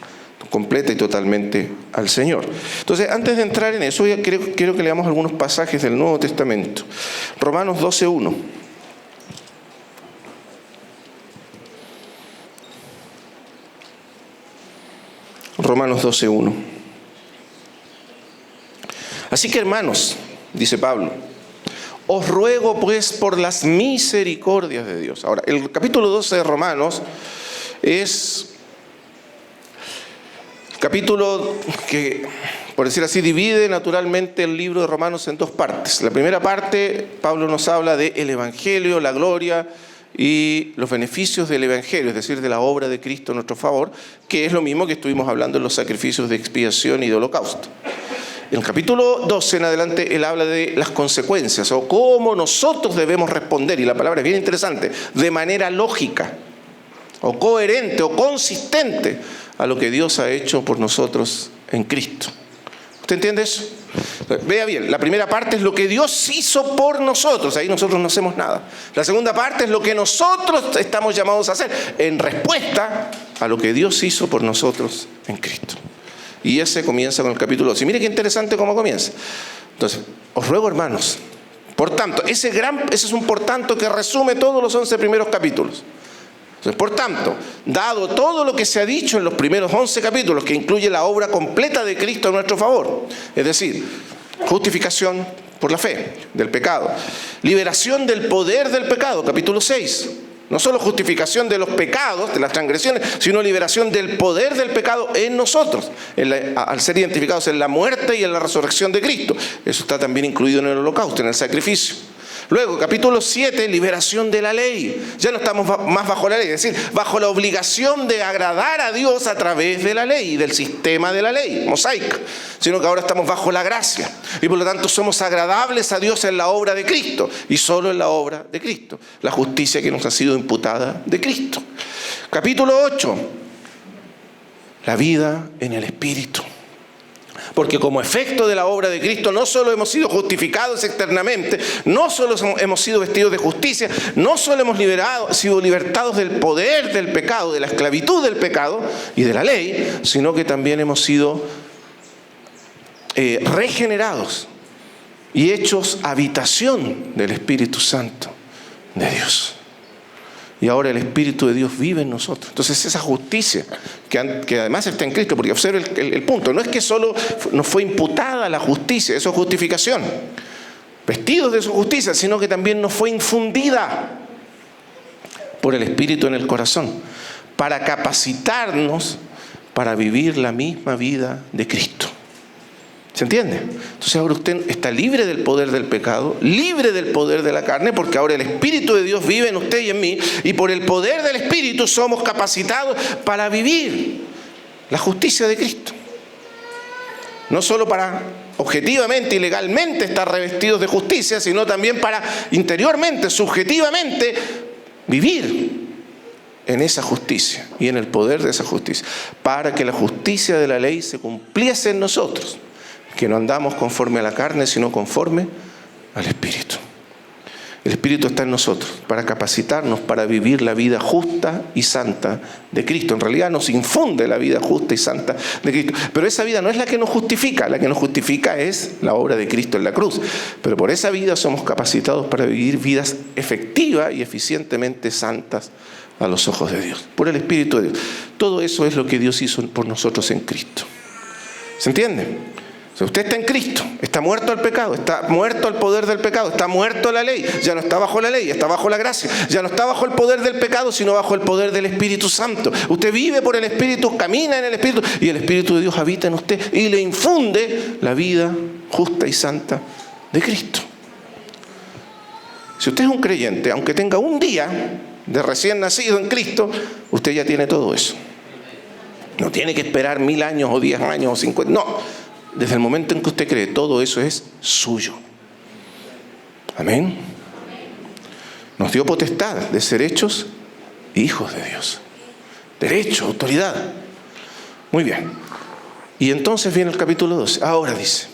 completa y totalmente al Señor. Entonces, antes de entrar en eso, quiero que leamos algunos pasajes del Nuevo Testamento. Romanos 12:1. Romanos 12:1. Así que, hermanos, dice Pablo, os ruego pues por las misericordias de Dios. Ahora, el capítulo 12 de Romanos es el capítulo que, por decir así, divide naturalmente el libro de Romanos en dos partes. La primera parte, Pablo nos habla del Evangelio, la gloria y los beneficios del Evangelio, es decir, de la obra de Cristo a nuestro favor, que es lo mismo que estuvimos hablando en los sacrificios de expiación y de holocausto. En el capítulo 12 en adelante, él habla de las consecuencias o cómo nosotros debemos responder, y la palabra es bien interesante, de manera lógica o coherente o consistente a lo que Dios ha hecho por nosotros en Cristo. ¿Usted entiende eso? Vea bien, la primera parte es lo que Dios hizo por nosotros, ahí nosotros no hacemos nada. La segunda parte es lo que nosotros estamos llamados a hacer en respuesta a lo que Dios hizo por nosotros en Cristo. Y ese comienza con el capítulo 12. Y mire qué interesante cómo comienza. Entonces, os ruego, hermanos, por tanto, ese es un por tanto que resume todos los 11 primeros capítulos. Entonces, por tanto, dado todo lo que se ha dicho en los primeros 11 capítulos, que incluye la obra completa de Cristo a nuestro favor, es decir, justificación por la fe del pecado, liberación del poder del pecado, capítulo 6, no solo justificación de los pecados, de las transgresiones, sino liberación del poder del pecado en nosotros, al ser identificados en la muerte y en la resurrección de Cristo. Eso está también incluido en el holocausto, en el sacrificio. Luego, capítulo 7, liberación de la ley. Ya no estamos más bajo la ley, es decir, bajo la obligación de agradar a Dios a través de la ley y del sistema de la ley mosaica, sino que ahora estamos bajo la gracia y por lo tanto somos agradables a Dios en la obra de Cristo y solo en la obra de Cristo, la justicia que nos ha sido imputada de Cristo. Capítulo 8, la vida en el Espíritu. Porque como efecto de la obra de Cristo no solo hemos sido justificados externamente, no solo hemos sido vestidos de justicia, no solo hemos sido libertados del poder del pecado, de la esclavitud del pecado y de la ley, sino que también hemos sido regenerados y hechos habitación del Espíritu Santo de Dios. Y ahora el Espíritu de Dios vive en nosotros. Entonces esa justicia, que además está en Cristo, porque observe el punto, no es que solo nos fue imputada la justicia, eso es justificación, vestidos de su justicia, sino que también nos fue infundida por el Espíritu en el corazón, para capacitarnos para vivir la misma vida de Cristo. ¿Se entiende? Entonces ahora usted está libre del poder del pecado, libre del poder de la carne, porque ahora el Espíritu de Dios vive en usted y en mí, y por el poder del Espíritu somos capacitados para vivir la justicia de Cristo. No solo para objetivamente y legalmente estar revestidos de justicia, sino también para interiormente, subjetivamente, vivir en esa justicia y en el poder de esa justicia, para que la justicia de la ley se cumpliese en nosotros. Que no andamos conforme a la carne, sino conforme al Espíritu. El Espíritu está en nosotros para capacitarnos para vivir la vida justa y santa de Cristo. En realidad nos infunde la vida justa y santa de Cristo. Pero esa vida no es la que nos justifica. La que nos justifica es la obra de Cristo en la cruz. Pero por esa vida somos capacitados para vivir vidas efectivas y eficientemente santas a los ojos de Dios. Por el Espíritu de Dios. Todo eso es lo que Dios hizo por nosotros en Cristo. ¿Se entiende? O sea, usted está en Cristo, está muerto al pecado, está muerto al poder del pecado, está muerto a la ley, ya no está bajo la ley, está bajo la gracia, ya no está bajo el poder del pecado, sino bajo el poder del Espíritu Santo. Usted vive por el Espíritu, camina en el Espíritu y el Espíritu de Dios habita en usted y le infunde la vida justa y santa de Cristo. Si usted es un creyente, aunque tenga un día de recién nacido en Cristo, usted ya tiene todo eso. No tiene que esperar 1000 años o 10 años o 50, no. Desde el momento en que usted cree, todo eso es suyo. Amén. Nos dio potestad de ser hechos hijos de Dios. Derecho, autoridad. Muy bien. Y entonces viene el capítulo 12. Ahora dice: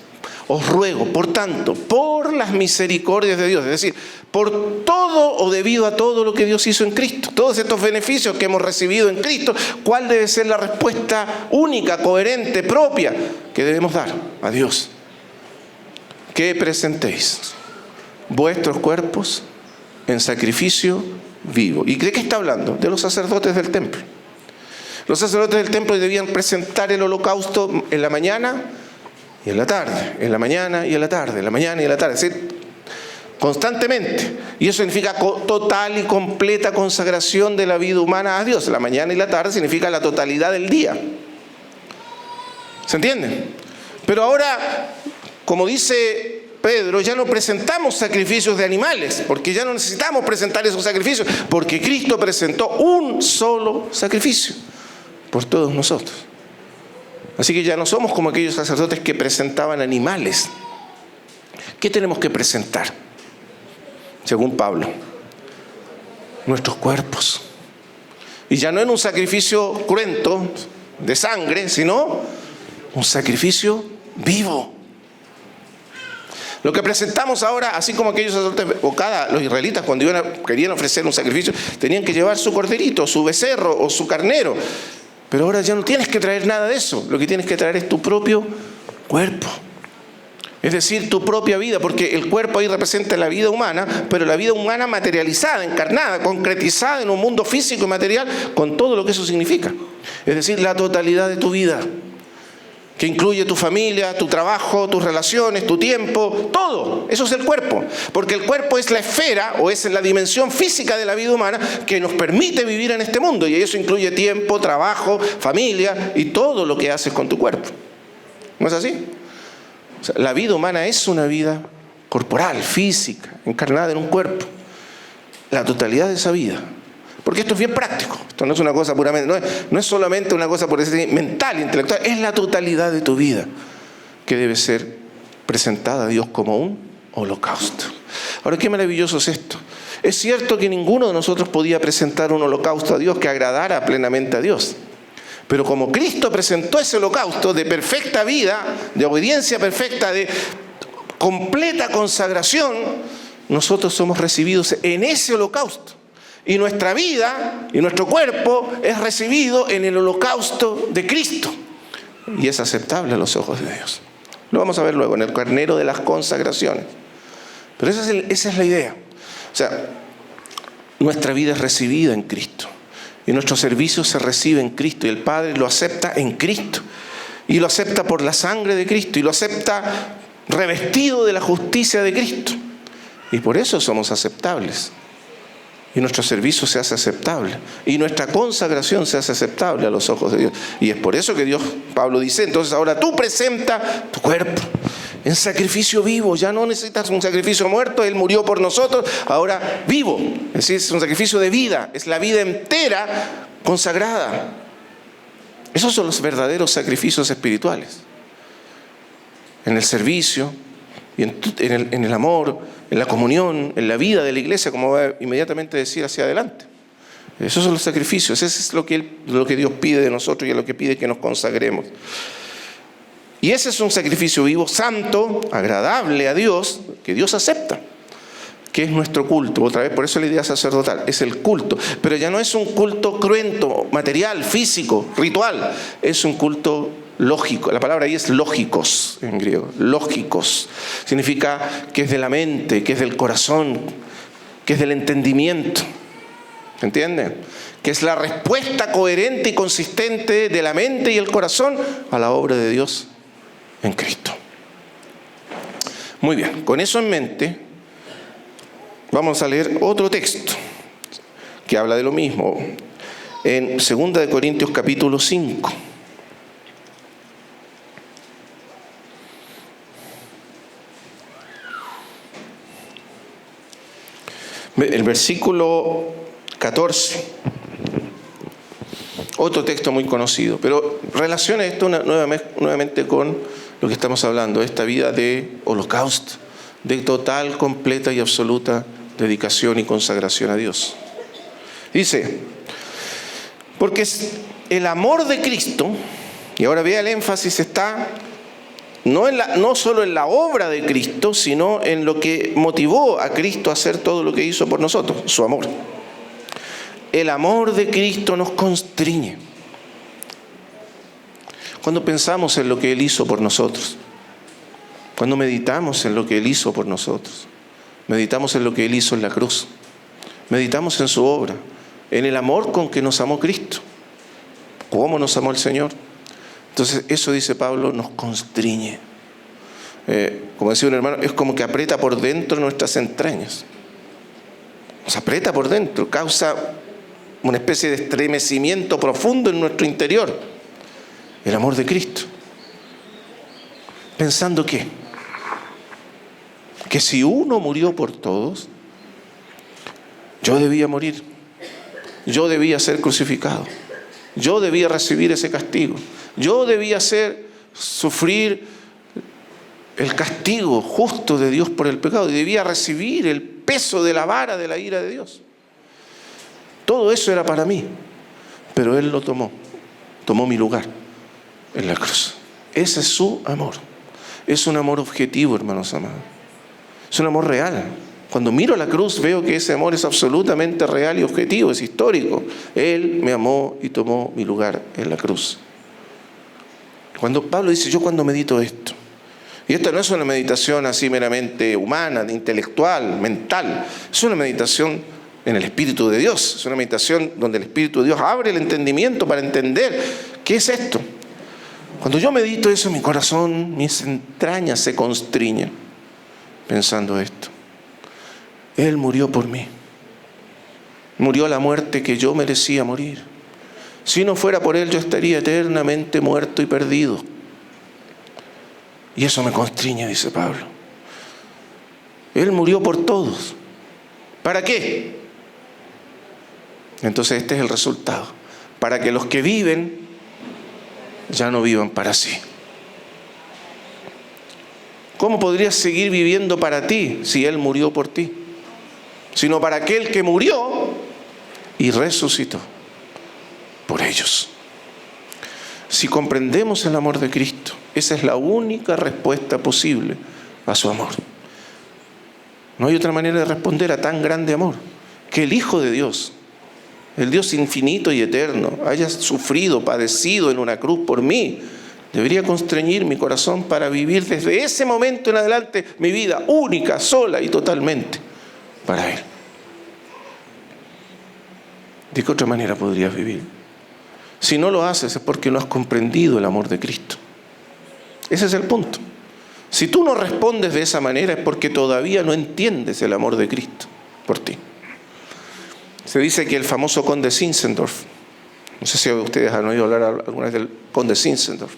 os ruego, por tanto, por las misericordias de Dios, es decir, por todo o debido a todo lo que Dios hizo en Cristo, todos estos beneficios que hemos recibido en Cristo, ¿cuál debe ser la respuesta única, coherente, propia que debemos dar a Dios? Que presentéis vuestros cuerpos en sacrificio vivo. ¿Y de qué está hablando? De los sacerdotes del templo. Los sacerdotes del templo debían presentar el holocausto en la mañana y en la tarde, en la mañana y en la tarde, en la mañana y en la tarde, es decir, constantemente. Y eso significa total y completa consagración de la vida humana a Dios. La mañana y la tarde significa la totalidad del día. ¿Se entiende? Pero ahora, como dice Pedro, ya no presentamos sacrificios de animales, porque ya no necesitamos presentar esos sacrificios, porque Cristo presentó un solo sacrificio por todos nosotros. Así que ya no somos como aquellos sacerdotes que presentaban animales. ¿Qué tenemos que presentar? Según Pablo, nuestros cuerpos. Y ya no en un sacrificio cruento de sangre, sino un sacrificio vivo. Lo que presentamos ahora, así como aquellos sacerdotes, los israelitas cuando querían ofrecer un sacrificio, tenían que llevar su corderito, su becerro o su carnero. Pero ahora ya no tienes que traer nada de eso. Lo que tienes que traer es tu propio cuerpo. Es decir, tu propia vida, porque el cuerpo ahí representa la vida humana, pero la vida humana materializada, encarnada, concretizada en un mundo físico y material, con todo lo que eso significa. Es decir, la totalidad de tu vida, que incluye tu familia, tu trabajo, tus relaciones, tu tiempo, todo. Eso es el cuerpo. Porque el cuerpo es la esfera o es la dimensión física de la vida humana que nos permite vivir en este mundo. Y eso incluye tiempo, trabajo, familia y todo lo que haces con tu cuerpo. ¿No es así? O sea, la vida humana es una vida corporal, física, encarnada en un cuerpo. La totalidad de esa vida. Porque esto es bien práctico. Esto no es una cosa puramente, no es solamente una cosa por decir mental, intelectual. Es la totalidad de tu vida que debe ser presentada a Dios como un holocausto. Ahora, qué maravilloso es esto. Es cierto que ninguno de nosotros podía presentar un holocausto a Dios que agradara plenamente a Dios. Pero como Cristo presentó ese holocausto de perfecta vida, de obediencia perfecta, de completa consagración, nosotros somos recibidos en ese holocausto. Y nuestra vida y nuestro cuerpo es recibido en el holocausto de Cristo. Y es aceptable a los ojos de Dios. Lo vamos a ver luego en el carnero de las consagraciones. Pero esa es la idea. O sea, nuestra vida es recibida en Cristo. Y nuestro servicio se recibe en Cristo. Y el Padre lo acepta en Cristo. Y lo acepta por la sangre de Cristo. Y lo acepta revestido de la justicia de Cristo. Y por eso somos aceptables. Y nuestro servicio se hace aceptable. Y nuestra consagración se hace aceptable a los ojos de Dios. Y es por eso que Pablo dice, entonces ahora tú presenta tu cuerpo en sacrificio vivo. Ya no necesitas un sacrificio muerto, Él murió por nosotros, ahora vivo. Es decir, es un sacrificio de vida, es la vida entera consagrada. Esos son los verdaderos sacrificios espirituales. En el servicio, y en el amor, en la comunión, en la vida de la iglesia, como va a inmediatamente decir hacia adelante. Esos son los sacrificios, eso es lo que Dios pide de nosotros y es lo que pide que nos consagremos. Y ese es un sacrificio vivo, santo, agradable a Dios, que Dios acepta, que es nuestro culto. Otra vez, por eso la idea sacerdotal, es el culto. Pero ya no es un culto cruento, material, físico, ritual, es un culto lógico. La palabra ahí es lógicos en griego. Lógicos significa que es de la mente, que es del corazón, que es del entendimiento. ¿Se entiende? Que es la respuesta coherente y consistente de la mente y el corazón a la obra de Dios en Cristo. Muy bien, con eso en mente, vamos a leer otro texto que habla de lo mismo. En 2 Corintios capítulo 5. El versículo 14, otro texto muy conocido, pero relaciona esto nuevamente con lo que estamos hablando, esta vida de holocausto, de total, completa y absoluta dedicación y consagración a Dios. Dice, porque el amor de Cristo Y ahora vea, el énfasis está no solo en la obra de Cristo, sino en lo que motivó a Cristo a hacer todo lo que hizo por nosotros, su amor. El amor de Cristo nos constriñe. Cuando pensamos en lo que Él hizo por nosotros, cuando meditamos en lo que Él hizo por nosotros, meditamos en lo que Él hizo en la cruz, meditamos en su obra, en el amor con que nos amó Cristo, cómo nos amó el Señor. Entonces eso, dice Pablo, nos constriñe. Como decía un hermano, es como que aprieta por dentro nuestras entrañas. Nos aprieta por dentro, causa una especie de estremecimiento profundo en nuestro interior. El amor de Cristo. Pensando que si uno murió por todos, yo debía morir. Yo debía ser crucificado. Yo debía recibir ese castigo. Yo debía sufrir el castigo justo de Dios por el pecado. Y debía recibir el peso de la vara de la ira de Dios. Todo eso era para mí. Pero Él lo tomó. Tomó mi lugar en la cruz. Ese es su amor. Es un amor objetivo, hermanos amados. Es un amor real. Cuando miro la cruz veo que ese amor es absolutamente real y objetivo, es histórico. Él me amó y tomó mi lugar en la cruz. Cuando Pablo dice, yo cuando medito esto, y esta no es una meditación así meramente humana, intelectual, mental, es una meditación en el Espíritu de Dios, es una meditación donde el Espíritu de Dios abre el entendimiento para entender qué es esto. Cuando yo medito eso, mi corazón, mis entrañas se constriñen pensando esto. Él murió por mí. Murió la muerte que yo merecía morir. Si no fuera por Él, yo estaría eternamente muerto y perdido. Y eso me constriñe, dice Pablo. Él murió por todos. ¿Para qué? Entonces este es el resultado. Para que los que viven ya no vivan para sí. ¿Cómo podrías seguir viviendo para ti si Él murió por ti? Sino para aquel que murió y resucitó por ellos. Si comprendemos el amor de Cristo, esa es la única respuesta posible a su amor. No hay otra manera de responder a tan grande amor. Que el Hijo de Dios, el Dios infinito y eterno, haya sufrido, padecido en una cruz por mí, debería constreñir mi corazón para vivir desde ese momento en adelante mi vida única, sola y totalmente para Él. ¿De qué otra manera podrías vivir? Si no lo haces es porque no has comprendido el amor de Cristo. Ese es el punto. Si tú no respondes de esa manera es porque todavía no entiendes el amor de Cristo por ti. Se dice que el famoso conde Zinzendorf, no sé si ustedes han oído hablar alguna vez del conde Zinzendorf,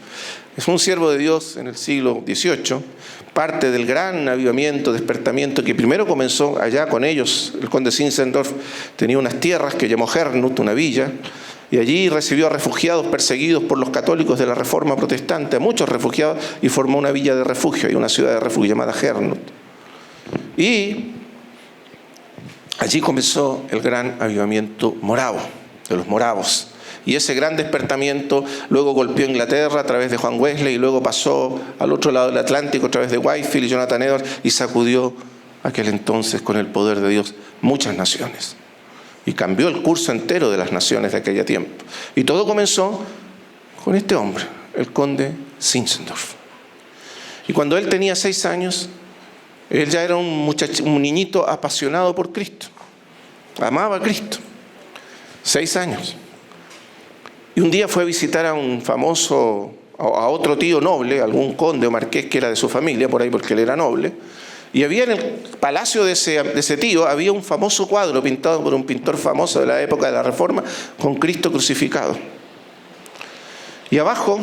es un siervo de Dios en el siglo XVIII, parte del gran avivamiento, despertamiento que primero comenzó allá con ellos. El conde Zinzendorf tenía unas tierras que llamó Hernut, una villa, y allí recibió a refugiados perseguidos por los católicos de la Reforma Protestante, a muchos refugiados, y formó una villa de refugio y una ciudad de refugio llamada Hernut. Y allí comenzó el gran avivamiento moravo, de los moravos. Y ese gran despertamiento luego golpeó Inglaterra a través de Juan Wesley y luego pasó al otro lado del Atlántico a través de Whitefield y Jonathan Edwards y sacudió aquel entonces con el poder de Dios muchas naciones. Y cambió el curso entero de las naciones de aquel tiempo. Y todo comenzó con este hombre, el conde Zinzendorf. Y cuando él tenía 6 años, él ya era un niñito apasionado por Cristo. Amaba a Cristo. 6 años. Y un día fue a visitar a un famoso, a otro tío noble, algún conde o marqués que era de su familia, por ahí porque él era noble. Y había en el palacio de ese tío, había un famoso cuadro pintado por un pintor famoso de la época de la Reforma, con Cristo crucificado. Y abajo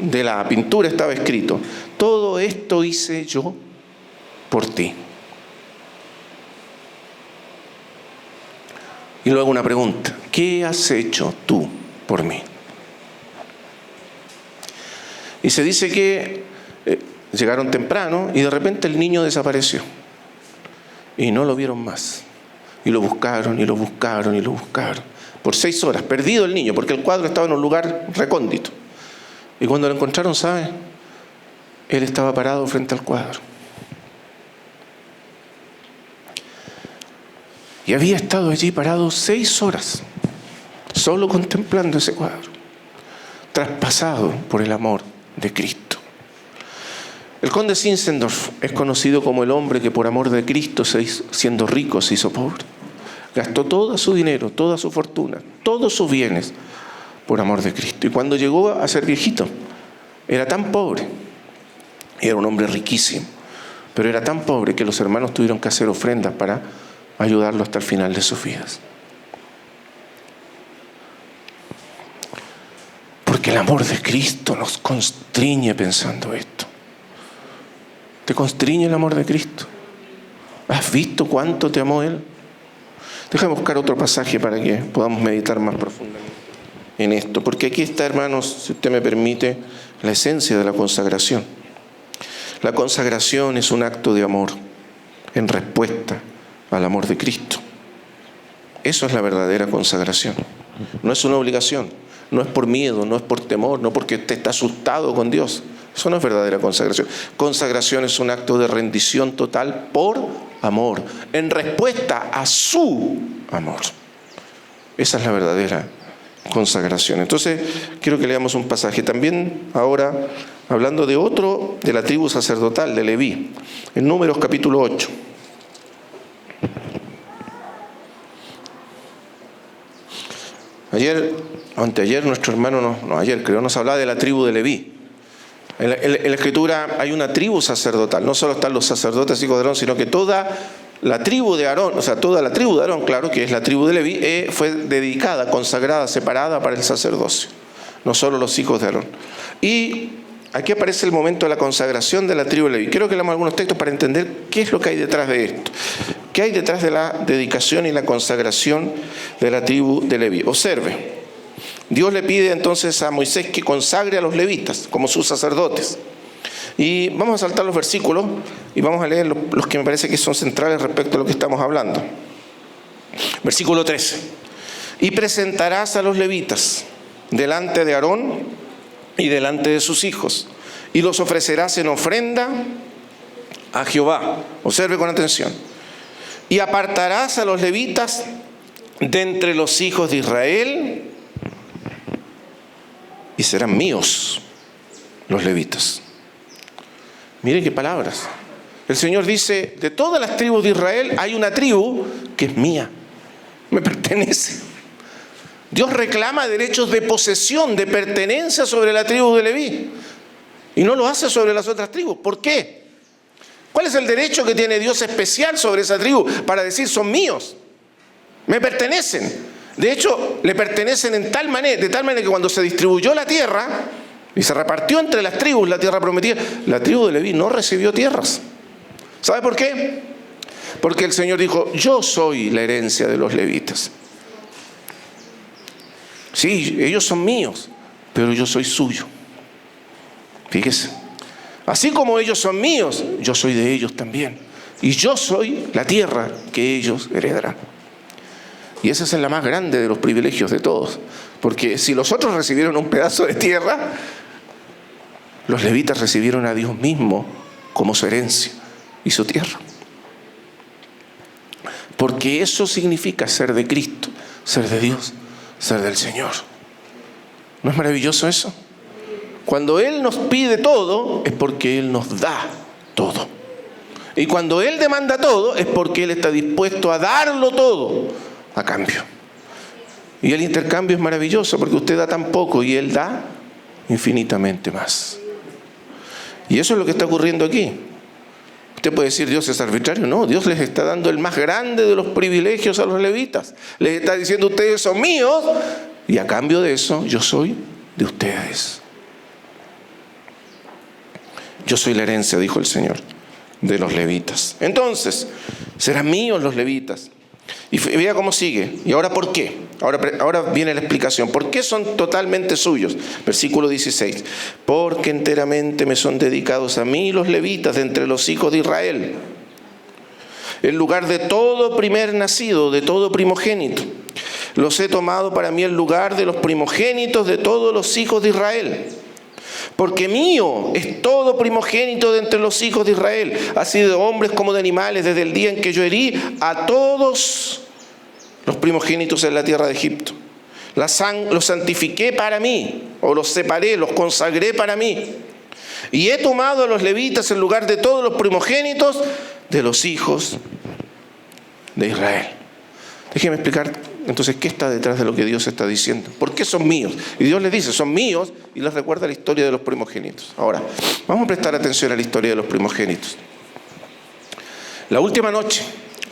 de la pintura estaba escrito: todo esto hice yo por ti. Y luego una pregunta: ¿qué has hecho tú por mí? Y se dice que llegaron temprano y de repente el niño desapareció. Y no lo vieron más. Y lo buscaron, y lo buscaron, y lo buscaron. Por 6 horas, perdido el niño, porque el cuadro estaba en un lugar recóndito. Y cuando lo encontraron, ¿sabe? Él estaba parado frente al cuadro. Y había estado allí parado 6 horas, solo contemplando ese cuadro, traspasado por el amor de Cristo. El conde Zinzendorf es conocido como el hombre que por amor de Cristo, siendo rico, se hizo pobre. Gastó todo su dinero, toda su fortuna, todos sus bienes por amor de Cristo. Y cuando llegó a ser viejito, era tan pobre, era un hombre riquísimo, pero era tan pobre que los hermanos tuvieron que hacer ofrendas para ayudarlo hasta el final de sus vidas. Porque el amor de Cristo nos constriñe pensando esto. ¿Te constriñe el amor de Cristo? ¿Has visto cuánto te amó Él? Déjame buscar otro pasaje para que podamos meditar más profundamente en esto. Porque aquí está, hermanos, si usted me permite, la esencia de la consagración. La consagración es un acto de amor en respuesta al amor de Cristo. Eso es la verdadera consagración. No es una obligación, no es por miedo, no es por temor, no porque usted está asustado con Dios. Eso no es verdadera consagración. Consagración es un acto de rendición total por amor, en respuesta a su amor. Esa es la verdadera consagración. Entonces, quiero que leamos un pasaje. También ahora, hablando de otro, de la tribu sacerdotal, de Leví, en Números capítulo 8. Anteayer nuestro hermano, ayer creo, nos hablaba de la tribu de Leví. En la Escritura hay una tribu sacerdotal, no solo están los sacerdotes hijos de Aarón, sino que toda la tribu de Aarón, claro, que es la tribu de Leví, fue dedicada, consagrada, separada para el sacerdocio, no solo los hijos de Aarón. Y aquí aparece el momento de la consagración de la tribu de Leví. Quiero que leamos algunos textos para entender qué es lo que hay detrás de esto. ¿Qué hay detrás de la dedicación y la consagración de la tribu de Leví? Observe. Dios le pide entonces a Moisés que consagre a los levitas como sus sacerdotes. Y vamos a saltar los versículos y vamos a leer los que me parece que son centrales respecto a lo que estamos hablando. Versículo 13. Y presentarás a los levitas delante de Aarón y delante de sus hijos, y los ofrecerás en ofrenda a Jehová. Observe con atención. Y apartarás a los levitas de entre los hijos de Israel, y serán míos los levitas. Miren qué palabras. El Señor dice, de todas las tribus de Israel hay una tribu que es mía, me pertenece. Dios reclama derechos de posesión, de pertenencia sobre la tribu de Leví, y no lo hace sobre las otras tribus. ¿Por qué? ¿Cuál es el derecho que tiene Dios especial sobre esa tribu para decir son míos? Me pertenecen. De hecho, le pertenecen de tal manera que cuando se distribuyó la tierra y se repartió entre las tribus la tierra prometida, la tribu de Leví no recibió tierras. ¿Sabe por qué? Porque el Señor dijo, yo soy la herencia de los levitas. Sí, ellos son míos, pero yo soy suyo. Fíjese. Así como ellos son míos, yo soy de ellos también. Y yo soy la tierra que ellos heredarán. Y esa es la más grande de los privilegios de todos. Porque si los otros recibieron un pedazo de tierra, los levitas recibieron a Dios mismo como su herencia y su tierra. Porque eso significa ser de Cristo, ser de Dios, ser del Señor. ¿No es maravilloso eso? Cuando Él nos pide todo, es porque Él nos da todo. Y cuando Él demanda todo, es porque Él está dispuesto a darlo todo a cambio. Y el intercambio es maravilloso porque usted da tan poco y Él da infinitamente más. Y eso es lo que está ocurriendo aquí. Usted puede decir, Dios es arbitrario. No, Dios les está dando el más grande de los privilegios a los levitas. Les está diciendo, ustedes son míos y a cambio de eso, yo soy de ustedes. Yo soy la herencia, dijo el Señor, de los levitas. Entonces, serán míos los levitas. Y vea cómo sigue. ¿Y ahora por qué? Ahora viene la explicación. ¿Por qué son totalmente suyos? Versículo 16. Porque enteramente me son dedicados a mí los levitas de entre los hijos de Israel, en lugar de todo primer nacido, de todo primogénito. Los he tomado para mí el lugar de los primogénitos de todos los hijos de Israel. Porque mío es todo primogénito de entre los hijos de Israel, así de hombres como de animales, desde el día en que yo herí a todos los primogénitos en la tierra de Egipto. Los santifiqué para mí, o los separé, los consagré para mí. Y he tomado a los levitas en lugar de todos los primogénitos de los hijos de Israel. Déjeme explicar entonces qué está detrás de lo que Dios está diciendo. ¿Por qué son míos? Y Dios les dice, son míos, y les recuerda la historia de los primogénitos. Ahora, vamos a prestar atención a la historia de los primogénitos. La última noche,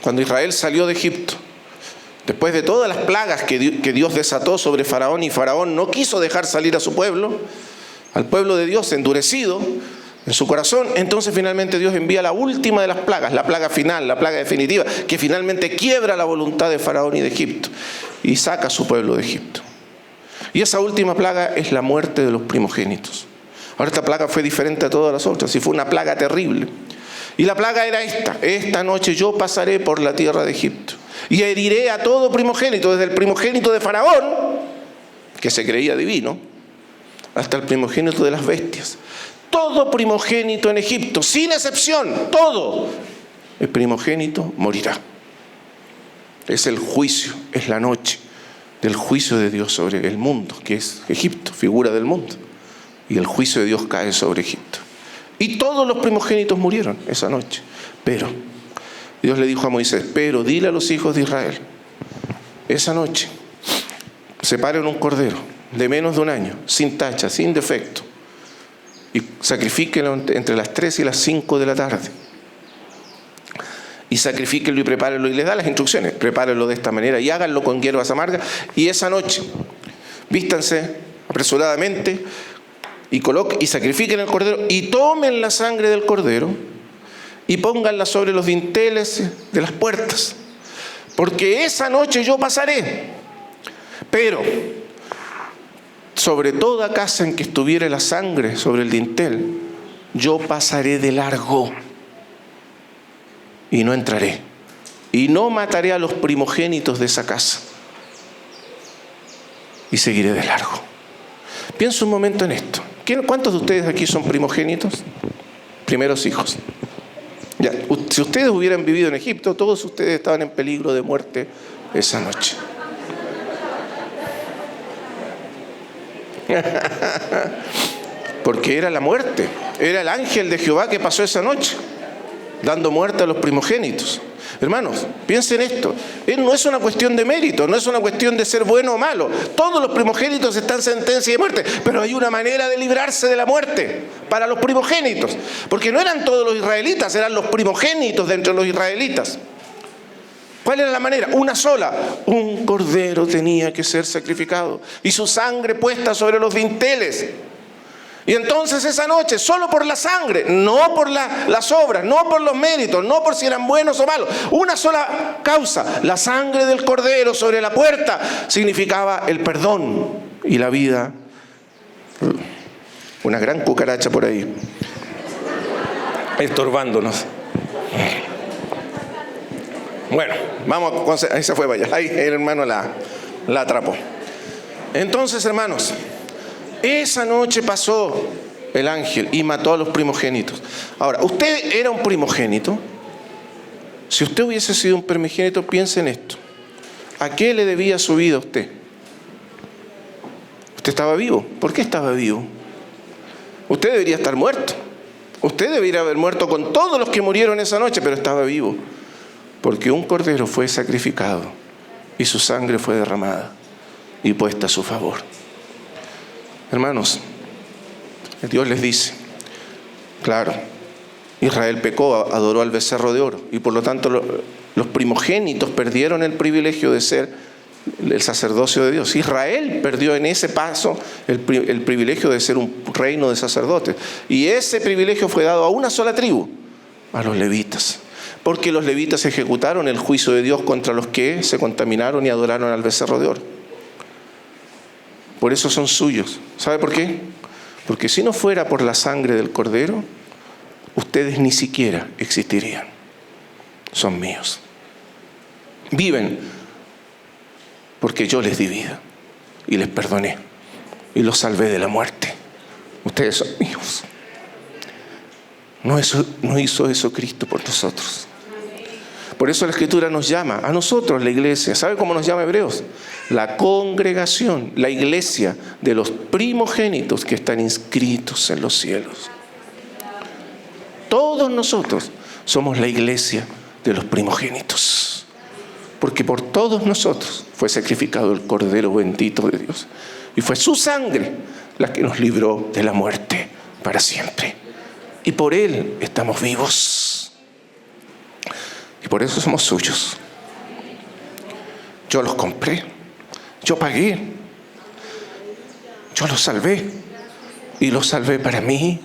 cuando Israel salió de Egipto, después de todas las plagas que Dios desató sobre Faraón, y Faraón no quiso dejar salir a su pueblo, al pueblo de Dios endurecido en su corazón, entonces finalmente Dios envía la última de las plagas, la plaga final, la plaga definitiva, que finalmente quiebra la voluntad de Faraón y de Egipto, y saca a su pueblo de Egipto. Y esa última plaga es la muerte de los primogénitos. Ahora, esta plaga fue diferente a todas las otras, y fue una plaga terrible. Y la plaga era esta noche yo pasaré por la tierra de Egipto, y heriré a todo primogénito, desde el primogénito de Faraón, que se creía divino, hasta el primogénito de las bestias. Todo primogénito en Egipto, sin excepción, todo el primogénito morirá. Es el juicio, es la noche del juicio de Dios sobre el mundo, que es Egipto, figura del mundo. Y el juicio de Dios cae sobre Egipto. Y todos los primogénitos murieron esa noche. Pero Dios le dijo a Moisés, pero dile a los hijos de Israel, esa noche separen un cordero de menos de un año, sin tacha, sin defecto, y sacrifíquenlo entre las 3 y las 5 de la tarde. Y sacrifíquenlo y prepárenlo. Y les da las instrucciones. Prepárenlo de esta manera y háganlo con hierbas amargas. Y esa noche, vístanse apresuradamente y sacrifiquen el cordero y tomen la sangre del cordero y pónganla sobre los dinteles de las puertas. Porque esa noche yo pasaré. Pero sobre toda casa en que estuviere la sangre sobre el dintel, yo pasaré de largo y no entraré. Y no mataré a los primogénitos de esa casa. Y seguiré de largo. Piensa un momento en esto. ¿Cuántos de ustedes aquí son primogénitos? Primeros hijos. Ya, si ustedes hubieran vivido en Egipto, todos ustedes estaban en peligro de muerte esa noche. Porque era la muerte, era el ángel de Jehová que pasó esa noche, dando muerte a los primogénitos. Hermanos, piensen esto, no es una cuestión de mérito, no es una cuestión de ser bueno o malo. Todos los primogénitos están en sentencia de muerte, pero hay una manera de librarse de la muerte para los primogénitos, porque no eran todos los israelitas, eran los primogénitos de entre los israelitas. ¿Cuál era la manera? Una sola. Un cordero tenía que ser sacrificado y su sangre puesta sobre los dinteles. Y entonces esa noche, solo por la sangre, no por las obras, no por los méritos, no por si eran buenos o malos, una sola causa, la sangre del cordero sobre la puerta, significaba el perdón y la vida. Una gran cucaracha por ahí, estorbándonos. Bueno, vamos, ahí se fue, vaya, ahí el hermano la atrapó. Entonces, hermanos, esa noche pasó el ángel y mató a los primogénitos. Ahora, usted era un primogénito. Si usted hubiese sido un primogénito, piense en esto. ¿A qué le debía su vida a usted? Usted estaba vivo. ¿Por qué estaba vivo? Usted debería estar muerto. Usted debería haber muerto con todos los que murieron esa noche, pero estaba vivo. Porque un cordero fue sacrificado y su sangre fue derramada y puesta a su favor. Hermanos, Dios les dice, claro, Israel pecó, adoró al becerro de oro y por lo tanto los primogénitos perdieron el privilegio de ser el sacerdocio de Dios. Israel perdió en ese paso el privilegio de ser un reino de sacerdotes y ese privilegio fue dado a una sola tribu, a los levitas. Porque los levitas ejecutaron el juicio de Dios contra los que se contaminaron y adoraron al becerro de oro. Por eso son suyos. ¿Sabe por qué? Porque si no fuera por la sangre del cordero, ustedes ni siquiera existirían. Son míos. Viven porque yo les di vida y les perdoné y los salvé de la muerte. ustedes son míos. No hizo eso Cristo por nosotros. Por eso la Escritura nos llama, a nosotros, la iglesia. ¿Sabe cómo nos llama Hebreos? La congregación, la iglesia de los primogénitos que están inscritos en los cielos. Todos nosotros somos la iglesia de los primogénitos. Porque por todos nosotros fue sacrificado el Cordero bendito de Dios. Y fue su sangre la que nos libró de la muerte para siempre. Y por Él estamos vivos. Y por eso somos suyos. Yo los compré. Yo pagué. Yo los salvé. Y los salvé para mí.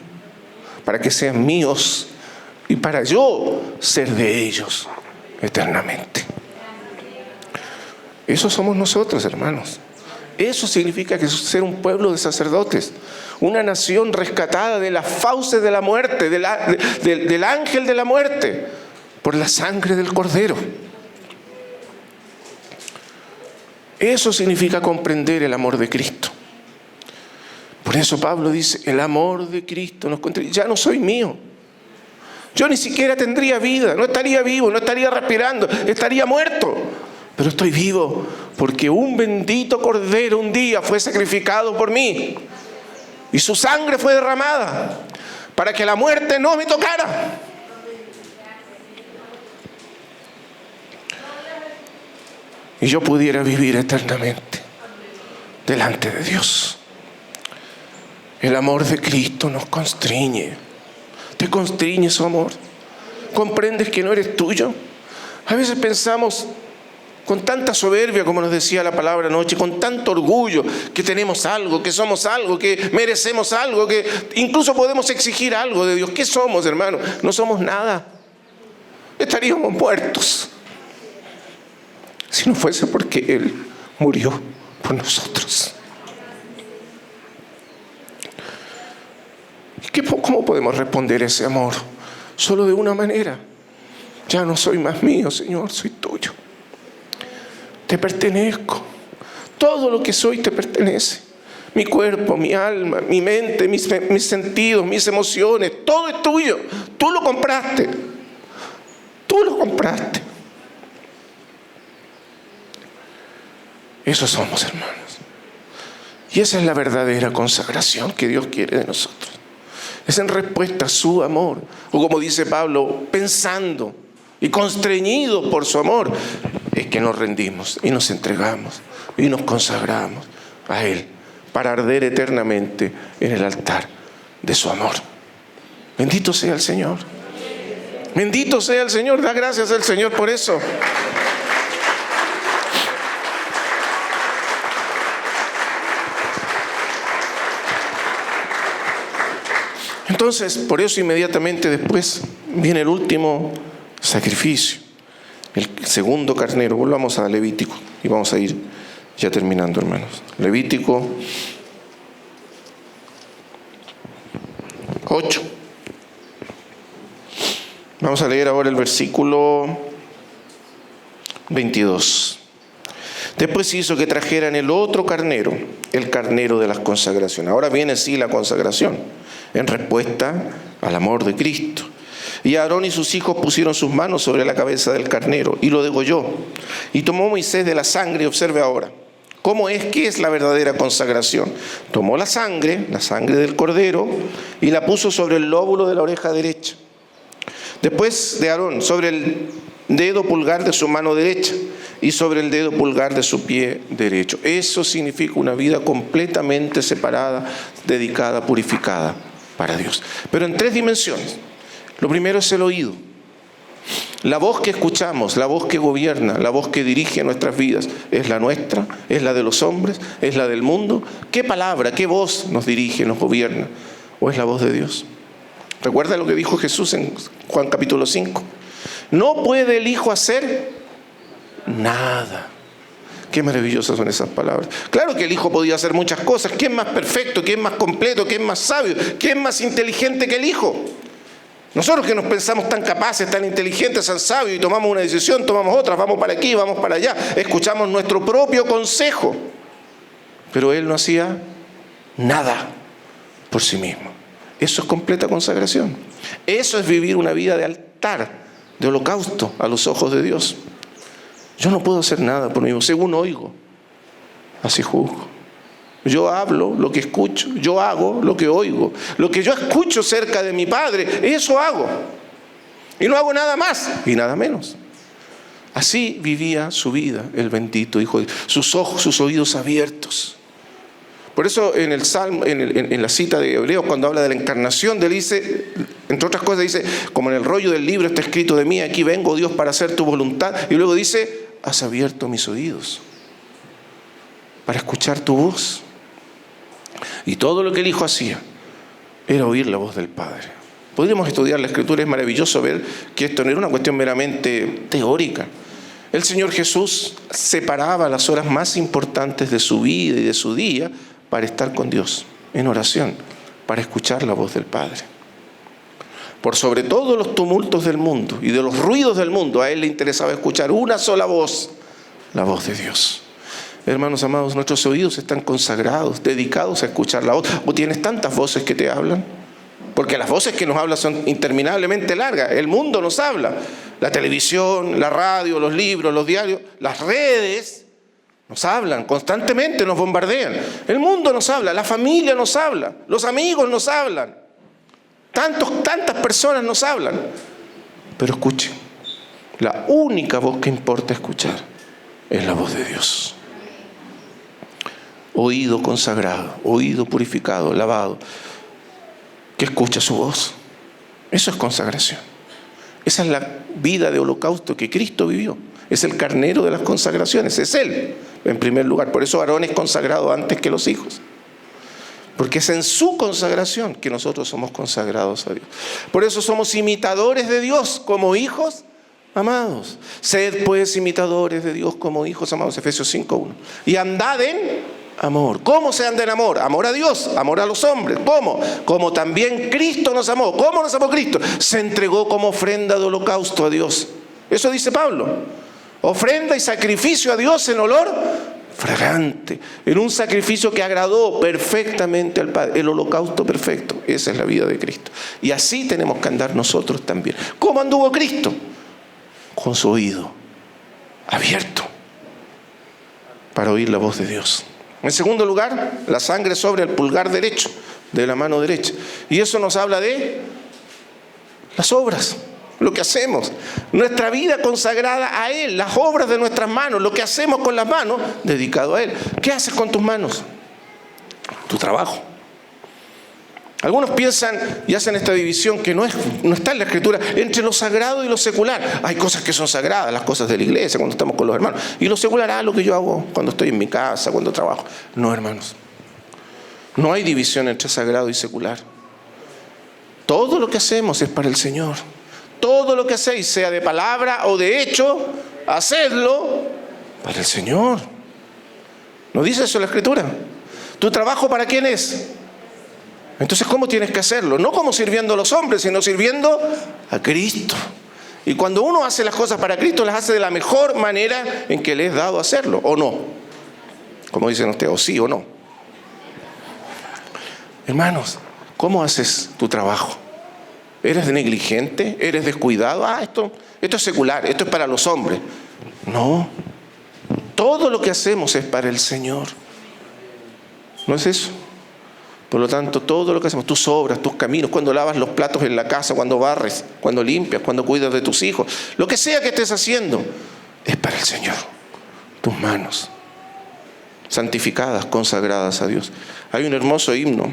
Para que sean míos. Y para yo ser de ellos eternamente. Eso somos nosotros, hermanos. Eso significa que ser un pueblo de sacerdotes, una nación rescatada de las fauces de la muerte, del ángel de la muerte, por la sangre del Cordero. Eso significa comprender el amor de Cristo. Por eso Pablo dice, el amor de Cristo nos contribuye. Ya no soy mío. Yo ni siquiera tendría vida, no estaría vivo, no estaría respirando, estaría muerto. Pero estoy vivo porque un bendito Cordero un día fue sacrificado por mí. Y su sangre fue derramada para que la muerte no me tocara. Y yo pudiera vivir eternamente delante de Dios. El amor de Cristo nos constriñe. Te constriñe su amor. ¿Comprendes que no eres tuyo? A veces pensamos con tanta soberbia, como nos decía la palabra anoche, con tanto orgullo, que tenemos algo, que somos algo, que merecemos algo, que incluso podemos exigir algo de Dios. ¿Qué somos, hermano? No somos nada. Estaríamos muertos si no fuese porque Él murió por nosotros. ¿Y cómo podemos responder a ese amor? Solo de una manera. Ya no soy más mío, Señor, soy tuyo. Te pertenezco. Todo lo que soy te pertenece. Mi cuerpo, mi alma, mi mente, mis sentidos, mis emociones, todo es tuyo. Tú lo compraste. Tú lo compraste. Eso somos, hermanos. Y esa es la verdadera consagración que Dios quiere de nosotros. Es en respuesta a su amor. O como dice Pablo, pensando y constreñidos por su amor, es que nos rendimos y nos entregamos y nos consagramos a Él para arder eternamente en el altar de su amor. Bendito sea el Señor. Bendito sea el Señor. Da gracias al Señor por eso. Entonces, por eso inmediatamente después viene el último sacrificio, el segundo carnero. Volvamos a Levítico y vamos a ir ya terminando, hermanos. Levítico 8. Vamos a leer ahora el versículo 22. Después hizo que trajeran el otro carnero, el carnero de las consagraciones. Ahora viene sí la consagración, en respuesta al amor de Cristo. Y Aarón y sus hijos pusieron sus manos sobre la cabeza del carnero y lo degolló. Y tomó Moisés de la sangre, observe ahora, ¿cómo es que es la verdadera consagración? Tomó la sangre del cordero, y la puso sobre el lóbulo de la oreja derecha. Después de Aarón, sobre el dedo pulgar de su mano derecha y sobre el dedo pulgar de su pie derecho. Eso significa una vida completamente separada, dedicada, purificada para Dios. Pero en 3 dimensiones. Lo primero es el oído. La voz que escuchamos, la voz que gobierna, la voz que dirige nuestras vidas, ¿es la nuestra? ¿Es la de los hombres? ¿Es la del mundo? ¿Qué palabra, qué voz nos dirige, nos gobierna? ¿O es la voz de Dios? ¿Recuerda lo que dijo Jesús en Juan capítulo 5? No puede el Hijo hacer nada. Qué maravillosas son esas palabras. Claro que el Hijo podía hacer muchas cosas. ¿Quién es más perfecto? ¿Quién es más completo? ¿Quién es más sabio? ¿Quién es más inteligente que el Hijo? Nosotros que nos pensamos tan capaces, tan inteligentes, tan sabios, y tomamos una decisión, tomamos otra, vamos para aquí, vamos para allá, escuchamos nuestro propio consejo. Pero Él no hacía nada, por sí mismo. Eso es completa consagración. Eso es vivir una vida de altar, de holocausto a los ojos de Dios. Yo no puedo hacer nada por mí mismo. Según oigo, así juzgo. Yo hablo lo que escucho, yo hago lo que oigo. Lo que yo escucho cerca de mi Padre, eso hago. Y no hago nada más y nada menos. Así vivía su vida el bendito Hijo de Dios. Sus ojos, sus oídos abiertos. Por eso en el Salmo, en la cita de Hebreos, cuando habla de la encarnación, él dice, entre otras cosas, dice, como en el rollo del libro está escrito de mí, aquí vengo, Dios, para hacer tu voluntad. Y luego dice, has abierto mis oídos para escuchar tu voz. Y todo lo que el Hijo hacía era oír la voz del Padre. Podríamos estudiar la Escritura, es maravilloso ver que esto no era una cuestión meramente teórica. El Señor Jesús separaba las horas más importantes de su vida y de su día para estar con Dios, en oración, para escuchar la voz del Padre. Por sobre todos los tumultos del mundo y de los ruidos del mundo, a Él le interesaba escuchar una sola voz, la voz de Dios. Hermanos amados, nuestros oídos están consagrados, dedicados a escuchar la voz. ¿O tienes tantas voces que te hablan? Porque las voces que nos hablan son interminablemente largas. El mundo nos habla. La televisión, la radio, los libros, los diarios, las redes nos hablan constantemente, nos bombardean. El mundo nos habla, la familia nos habla, los amigos nos hablan. Tantas personas nos hablan. Pero escuchen, la única voz que importa escuchar es la voz de Dios. Oído consagrado, oído purificado, lavado, que escucha su voz. Eso es consagración. Esa es la vida de holocausto que Cristo vivió. Es el carnero de las consagraciones, es Él, en primer lugar. Por eso Aarón es consagrado antes que los hijos. Porque es en su consagración que nosotros somos consagrados a Dios. Por eso somos imitadores de Dios como hijos amados. Sed pues imitadores de Dios como hijos amados, Efesios 5:1. Y andad en amor. ¿Cómo se anda en amor? Amor a Dios, amor a los hombres. ¿Cómo? Como también Cristo nos amó. ¿Cómo nos amó Cristo? Se entregó como ofrenda de holocausto a Dios. Eso dice Pablo. Ofrenda y sacrificio a Dios en olor fragante. En un sacrificio que agradó perfectamente al Padre. El holocausto perfecto. Esa es la vida de Cristo. Y así tenemos que andar nosotros también. ¿Cómo anduvo Cristo? Con su oído abierto para oír la voz de Dios. En segundo lugar, la sangre sobre el pulgar derecho de la mano derecha. Y eso nos habla de las obras, lo que hacemos. Nuestra vida consagrada a Él, las obras de nuestras manos, lo que hacemos con las manos, dedicado a Él. ¿Qué haces con tus manos? Tu trabajo. Algunos piensan y hacen esta división que no está en la Escritura, entre lo sagrado y lo secular. Hay cosas que son sagradas, las cosas de la iglesia, cuando estamos con los hermanos. Y lo secular, lo que yo hago cuando estoy en mi casa, cuando trabajo. No, hermanos. No hay división entre sagrado y secular. Todo lo que hacemos es para el Señor. Todo lo que hacéis, sea de palabra o de hecho, hacedlo para el Señor. ¿No dice eso la Escritura? ¿Tu trabajo para quién es? Entonces, ¿cómo tienes que hacerlo? No como sirviendo a los hombres, sino sirviendo a Cristo. Y cuando uno hace las cosas para Cristo, las hace de la mejor manera en que le es dado hacerlo, ¿o no? Como dicen ustedes, o sí o no. Hermanos, ¿cómo haces tu trabajo? ¿Eres negligente? ¿Eres descuidado? Esto es secular, esto es para los hombres. No. Todo lo que hacemos es para el Señor. ¿No es eso? Por lo tanto, todo lo que hacemos, tus obras, tus caminos, cuando lavas los platos en la casa, cuando barres, cuando limpias, cuando cuidas de tus hijos, lo que sea que estés haciendo, es para el Señor. Tus manos, santificadas, consagradas a Dios. Hay un hermoso himno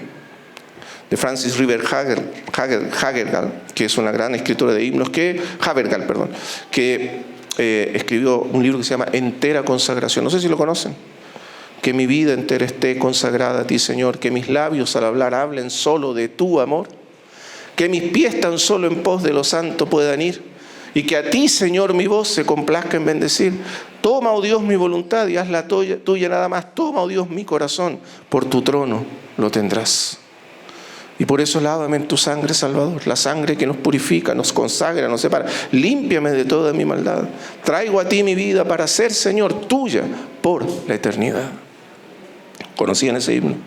de Francis River Havergal, que es una gran escritora de himnos, que escribió un libro que se llama Entera Consagración. No sé si lo conocen. Que mi vida entera esté consagrada a ti, Señor. Que mis labios al hablar hablen solo de tu amor. Que mis pies tan solo en pos de lo santo puedan ir. Y que a ti, Señor, mi voz se complazca en bendecir. Toma, oh Dios, mi voluntad y hazla tuya nada más. Toma, oh Dios, mi corazón. Por tu trono lo tendrás. Y por eso lávame en tu sangre, Salvador. La sangre que nos purifica, nos consagra, nos separa. Límpiame de toda mi maldad. Traigo a ti mi vida para ser, Señor, tuya por la eternidad. ¿Conocían ese himno?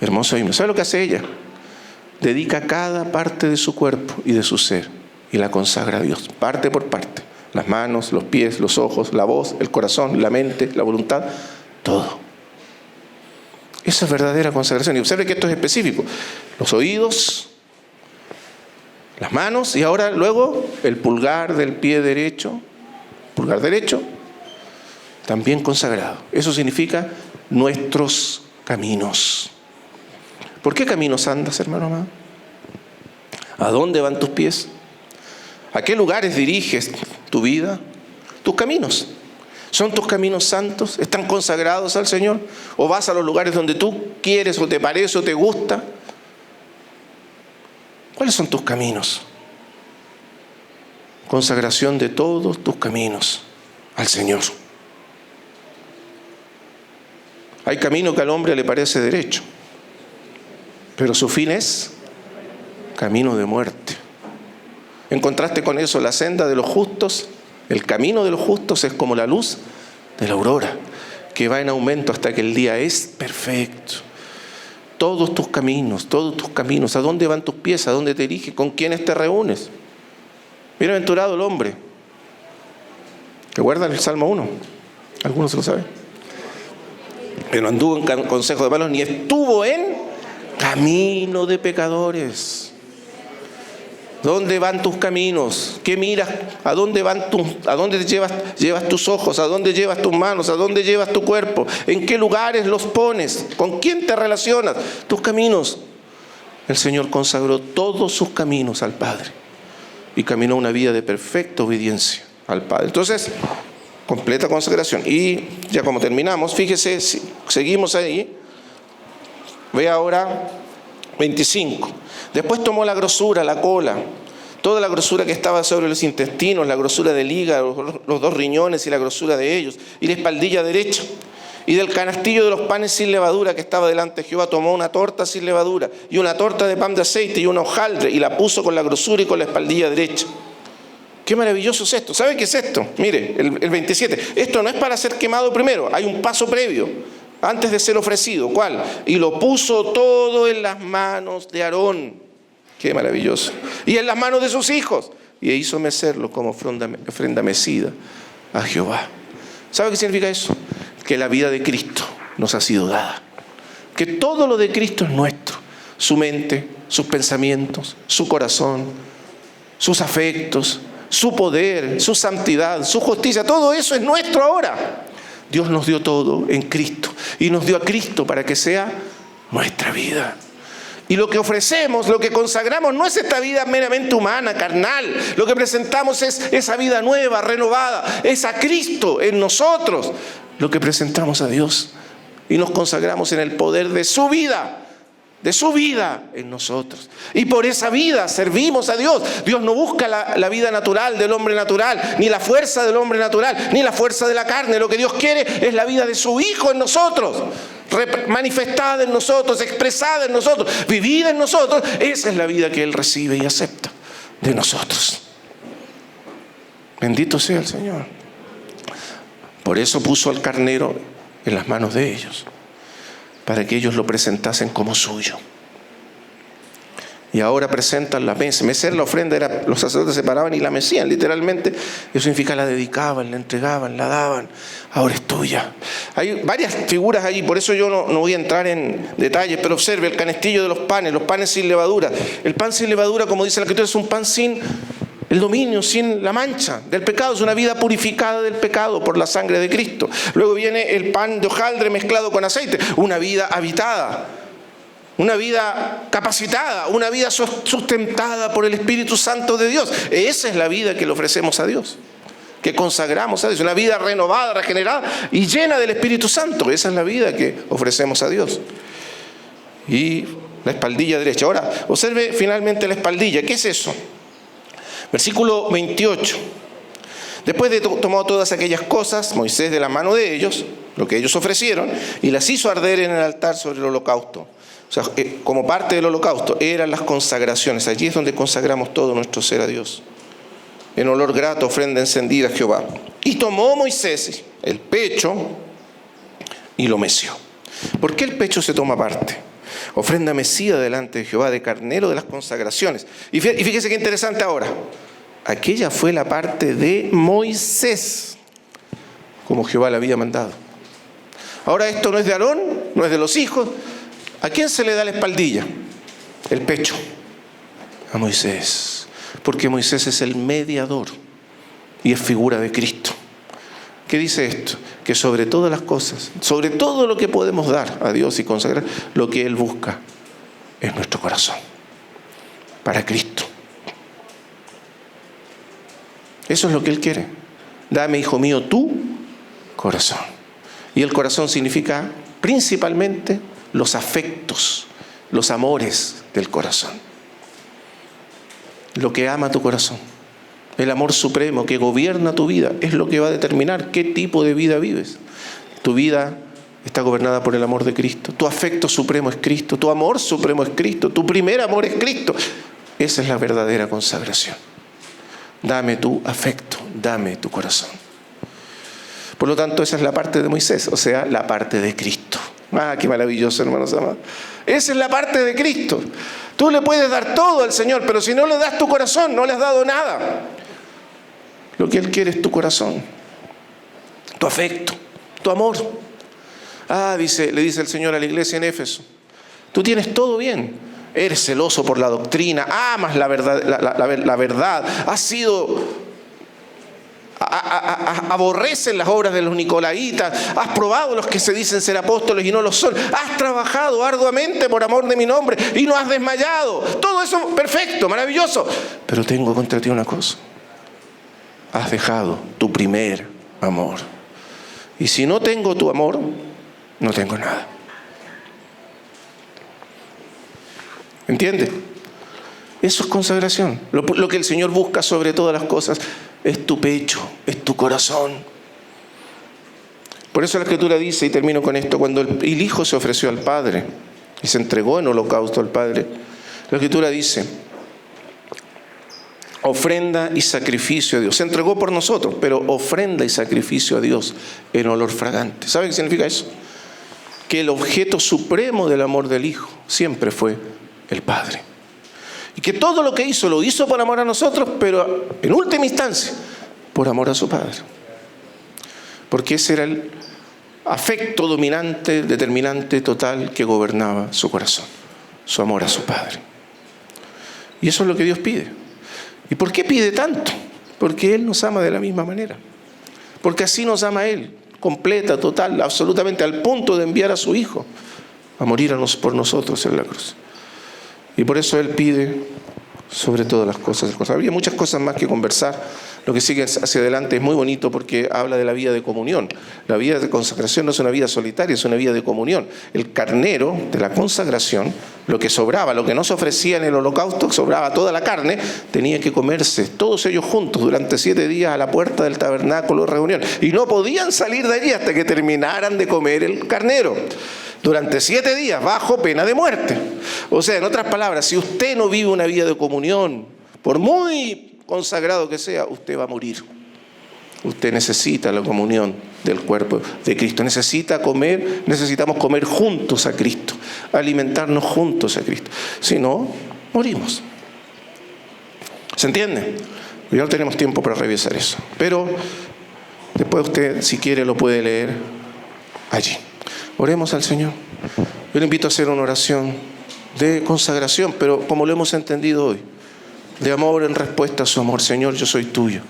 Hermoso himno. ¿Sabe lo que hace ella? Dedica cada parte de su cuerpo y de su ser y la consagra a Dios, parte por parte. Las manos, los pies, los ojos, la voz, el corazón, la mente, la voluntad, todo. Esa es verdadera consagración. Y observe que esto es específico. Los oídos, las manos y ahora luego el pulgar del pie derecho, pulgar derecho, también consagrado. Eso significa nuestros caminos. ¿Por qué caminos andas, hermano amado? ¿A dónde van tus pies? ¿A qué lugares diriges tu vida? Tus caminos. ¿Son tus caminos santos? ¿Están consagrados al Señor? ¿O vas a los lugares donde tú quieres o te parece o te gusta? ¿Cuáles son tus caminos? Consagración de todos tus caminos al Señor. Hay camino que al hombre le parece derecho, pero su fin es camino de muerte. En contraste con eso, la senda de los justos, el camino de los justos es como la luz de la aurora, que va en aumento hasta que el día es perfecto. Todos tus caminos, ¿a dónde van tus pies? ¿A dónde te diriges? ¿Con quiénes te reúnes? Bienaventurado el hombre. ¿Recuerdan el Salmo 1? Algunos se lo saben. Que no anduvo en consejo de malos, ni estuvo en camino de pecadores. ¿Dónde van tus caminos? ¿Qué miras? ¿A dónde llevas tus ojos? ¿A dónde llevas tus manos? ¿A dónde llevas tu cuerpo? ¿En qué lugares los pones? ¿Con quién te relacionas? Tus caminos. El Señor consagró todos sus caminos al Padre y caminó una vida de perfecta obediencia al Padre. Entonces, completa consagración. Y ya como terminamos, fíjese, seguimos ahí. Ve ahora 25. Después tomó la grosura, la cola, toda la grosura que estaba sobre los intestinos, la grosura del hígado, los 2 riñones y la grosura de ellos, y la espaldilla derecha. Y del canastillo de los panes sin levadura que estaba delante de Jehová, tomó una torta sin levadura y una torta de pan de aceite y una hojaldre, y la puso con la grosura y con la espaldilla derecha. Qué maravilloso es esto. ¿Sabe qué es esto? Mire, el 27. Esto no es para ser quemado primero, hay un paso previo, antes de ser ofrecido. ¿Cuál? Y lo puso todo en las manos de Aarón. Qué maravilloso. Y en las manos de sus hijos. Y hizo mecerlo como ofrenda mecida a Jehová. ¿Sabe qué significa eso? Que la vida de Cristo nos ha sido dada. Que todo lo de Cristo es nuestro. Su mente, sus pensamientos, su corazón, sus afectos, su poder, su santidad, su justicia. Todo eso es nuestro ahora. Dios nos dio todo en Cristo. Y nos dio a Cristo para que sea nuestra vida. Y lo que ofrecemos, lo que consagramos, no es esta vida meramente humana, carnal. Lo que presentamos es esa vida nueva, renovada. Es a Cristo en nosotros. Lo que presentamos a Dios. Y nos consagramos en el poder de su vida. De su vida en nosotros. Y por esa vida servimos a Dios. Dios no busca la vida natural del hombre natural, ni la fuerza del hombre natural, ni la fuerza de la carne. Lo que Dios quiere es la vida de su Hijo en nosotros. Manifestada en nosotros, expresada en nosotros, vivida en nosotros. Esa es la vida que Él recibe y acepta de nosotros. Bendito sea el Señor. Por eso puso al carnero en las manos de ellos, para que ellos lo presentasen como suyo. Y ahora presentan la mesa. Mecer la ofrenda era, los sacerdotes se paraban y la mecían, literalmente. Eso significa la dedicaban, la entregaban, la daban. Ahora es tuya. Hay varias figuras allí, por eso yo no voy a entrar en detalles, pero observe el canastillo de los panes sin levadura. El pan sin levadura, como dice la Escritura, es un pan sin el dominio, sin la mancha del pecado. Es una vida purificada del pecado por la sangre de Cristo. Luego viene el pan de hojaldre mezclado con aceite. Una vida habitada, una vida capacitada, una vida sustentada por el Espíritu Santo de Dios. Esa es la vida que le ofrecemos a Dios, que consagramos a Dios. Una vida renovada, regenerada y llena del Espíritu Santo. Esa es la vida que ofrecemos a Dios. Y la espaldilla derecha. Ahora, observe finalmente la espaldilla. ¿Qué es eso? Versículo 28. Después de tomar todas aquellas cosas, Moisés de la mano de ellos, lo que ellos ofrecieron, y las hizo arder en el altar sobre el holocausto. O sea, como parte del holocausto, eran las consagraciones. Allí es donde consagramos todo nuestro ser a Dios. En olor grato, ofrenda encendida a Jehová. Y tomó Moisés el pecho y lo meció. ¿Por qué el pecho se toma aparte? Ofrenda mecida delante de Jehová, de carnero de las consagraciones. Y fíjese qué interesante ahora. Aquella fue la parte de Moisés, como Jehová le había mandado. Ahora esto no es de Aarón, no es de los hijos. ¿A quién se le da la espaldilla? El pecho. A Moisés. Porque Moisés es el mediador y es figura de Cristo. ¿Qué dice esto? Que sobre todas las cosas, sobre todo lo que podemos dar a Dios y consagrar, lo que Él busca es nuestro corazón. Para Cristo. Eso es lo que Él quiere. Dame, hijo mío, tu corazón. Y el corazón significa principalmente los afectos, los amores del corazón. Lo que ama tu corazón. El amor supremo que gobierna tu vida es lo que va a determinar qué tipo de vida vives. Tu vida está gobernada por el amor de Cristo. Tu afecto supremo es Cristo. Tu amor supremo es Cristo. Tu primer amor es Cristo. Esa es la verdadera consagración. Dame tu afecto, dame tu corazón. Por lo tanto, esa es la parte de Moisés, o sea, la parte de Cristo. ¡Ah, qué maravilloso, hermanos amados! Esa es la parte de Cristo. Tú le puedes dar todo al Señor, pero si no le das tu corazón, no le has dado nada. Lo que Él quiere es tu corazón, tu afecto, tu amor. Le dice el Señor a la iglesia en Éfeso, tú tienes todo bien, eres celoso por la doctrina, amas la verdad, aborrecen las obras de los nicolaitas, has probado los que se dicen ser apóstoles y no lo son, has trabajado arduamente por amor de mi nombre y no has desmayado. Todo eso perfecto, maravilloso. Pero tengo contra ti una cosa. Has dejado tu primer amor. Y si no tengo tu amor, no tengo nada. ¿Entiendes? Eso es consagración. Lo que el Señor busca sobre todas las cosas es tu pecho, es tu corazón. Por eso la Escritura dice, y termino con esto, cuando el Hijo se ofreció al Padre y se entregó en holocausto al Padre, la Escritura dice, ofrenda y sacrificio a Dios. Se entregó por nosotros, pero ofrenda y sacrificio a Dios en olor fragante. ¿Sabe qué significa eso? Que el objeto supremo del amor del Hijo siempre fue el Padre. Y que todo lo que hizo, lo hizo por amor a nosotros, pero en última instancia, por amor a su Padre. Porque ese era el afecto dominante, determinante, total, que gobernaba su corazón. Su amor a su Padre. Y eso es lo que Dios pide. ¿Y por qué pide tanto? Porque Él nos ama de la misma manera. Porque así nos ama Él, completa, total, absolutamente, al punto de enviar a su Hijo a morir por nosotros en la cruz. Y por eso Él pide sobre todas las cosas. Habría muchas cosas más que conversar. Lo que sigue hacia adelante es muy bonito porque habla de la vida de comunión. La vida de consagración no es una vida solitaria, es una vida de comunión. El carnero de la consagración, lo que sobraba, lo que no se ofrecía en el holocausto, sobraba toda la carne, tenía que comerse todos ellos juntos durante 7 días a la puerta del tabernáculo de reunión. Y no podían salir de allí hasta que terminaran de comer el carnero. Durante 7 días, bajo pena de muerte. O sea, en otras palabras, si usted no vive una vida de comunión, por muy consagrado que sea, usted va a morir. Usted necesita la comunión del cuerpo de Cristo. Necesitamos comer juntos a Cristo, alimentarnos juntos a Cristo. Si no, morimos. ¿Se entiende? Ya no tenemos tiempo para revisar eso. Pero después usted, si quiere, lo puede leer allí. Oremos al Señor. Yo le invito a hacer una oración de consagración, pero como lo hemos entendido hoy, de amor en respuesta a su amor. Señor, yo soy tuyo.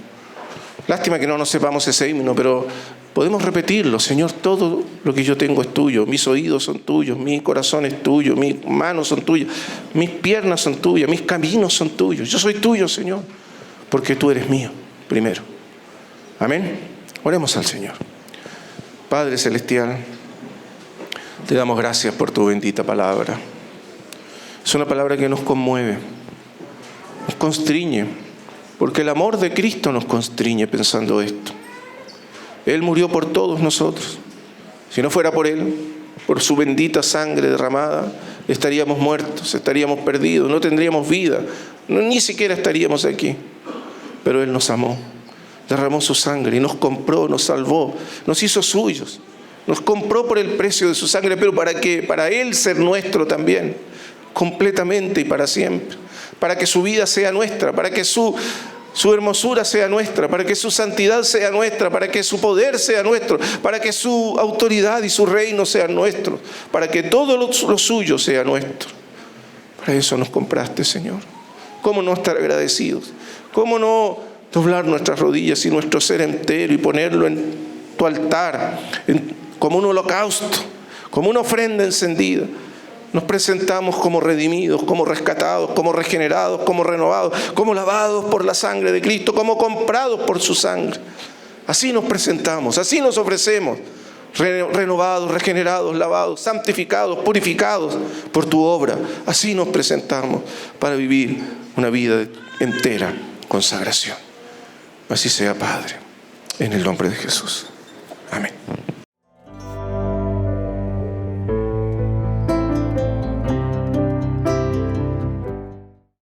Lástima que no nos sepamos ese himno, pero podemos repetirlo. Señor, todo lo que yo tengo es tuyo. Mis oídos son tuyos, mi corazón es tuyo, mis manos son tuyas, mis piernas son tuyas, mis caminos son tuyos. Yo soy tuyo, Señor, porque tú eres mío primero. Amén. Oremos al Señor. Padre Celestial, te damos gracias por tu bendita palabra. Es una palabra que nos conmueve, nos constriñe, porque el amor de Cristo nos constriñe pensando esto. Él murió por todos nosotros. Si no fuera por Él, por su bendita sangre derramada, estaríamos muertos, estaríamos perdidos, no tendríamos vida, ni siquiera estaríamos aquí. Pero Él nos amó, derramó su sangre y nos compró, nos salvó, nos hizo suyos. Nos compró por el precio de su sangre, pero ¿para qué? Para Él ser nuestro también, completamente y para siempre. Para que su vida sea nuestra, para que su hermosura sea nuestra, para que su santidad sea nuestra, para que su poder sea nuestro, para que su autoridad y su reino sean nuestros, para que todo lo suyo sea nuestro. Para eso nos compraste, Señor. ¿Cómo no estar agradecidos? ¿Cómo no doblar nuestras rodillas y nuestro ser entero y ponerlo en tu altar, como un holocausto, como una ofrenda encendida? Nos presentamos como redimidos, como rescatados, como regenerados, como renovados, como lavados por la sangre de Cristo, como comprados por su sangre. Así nos presentamos, así nos ofrecemos, renovados, regenerados, lavados, santificados, purificados por tu obra. Así nos presentamos para vivir una vida de entera consagración. Así sea, Padre, en el nombre de Jesús. Amén.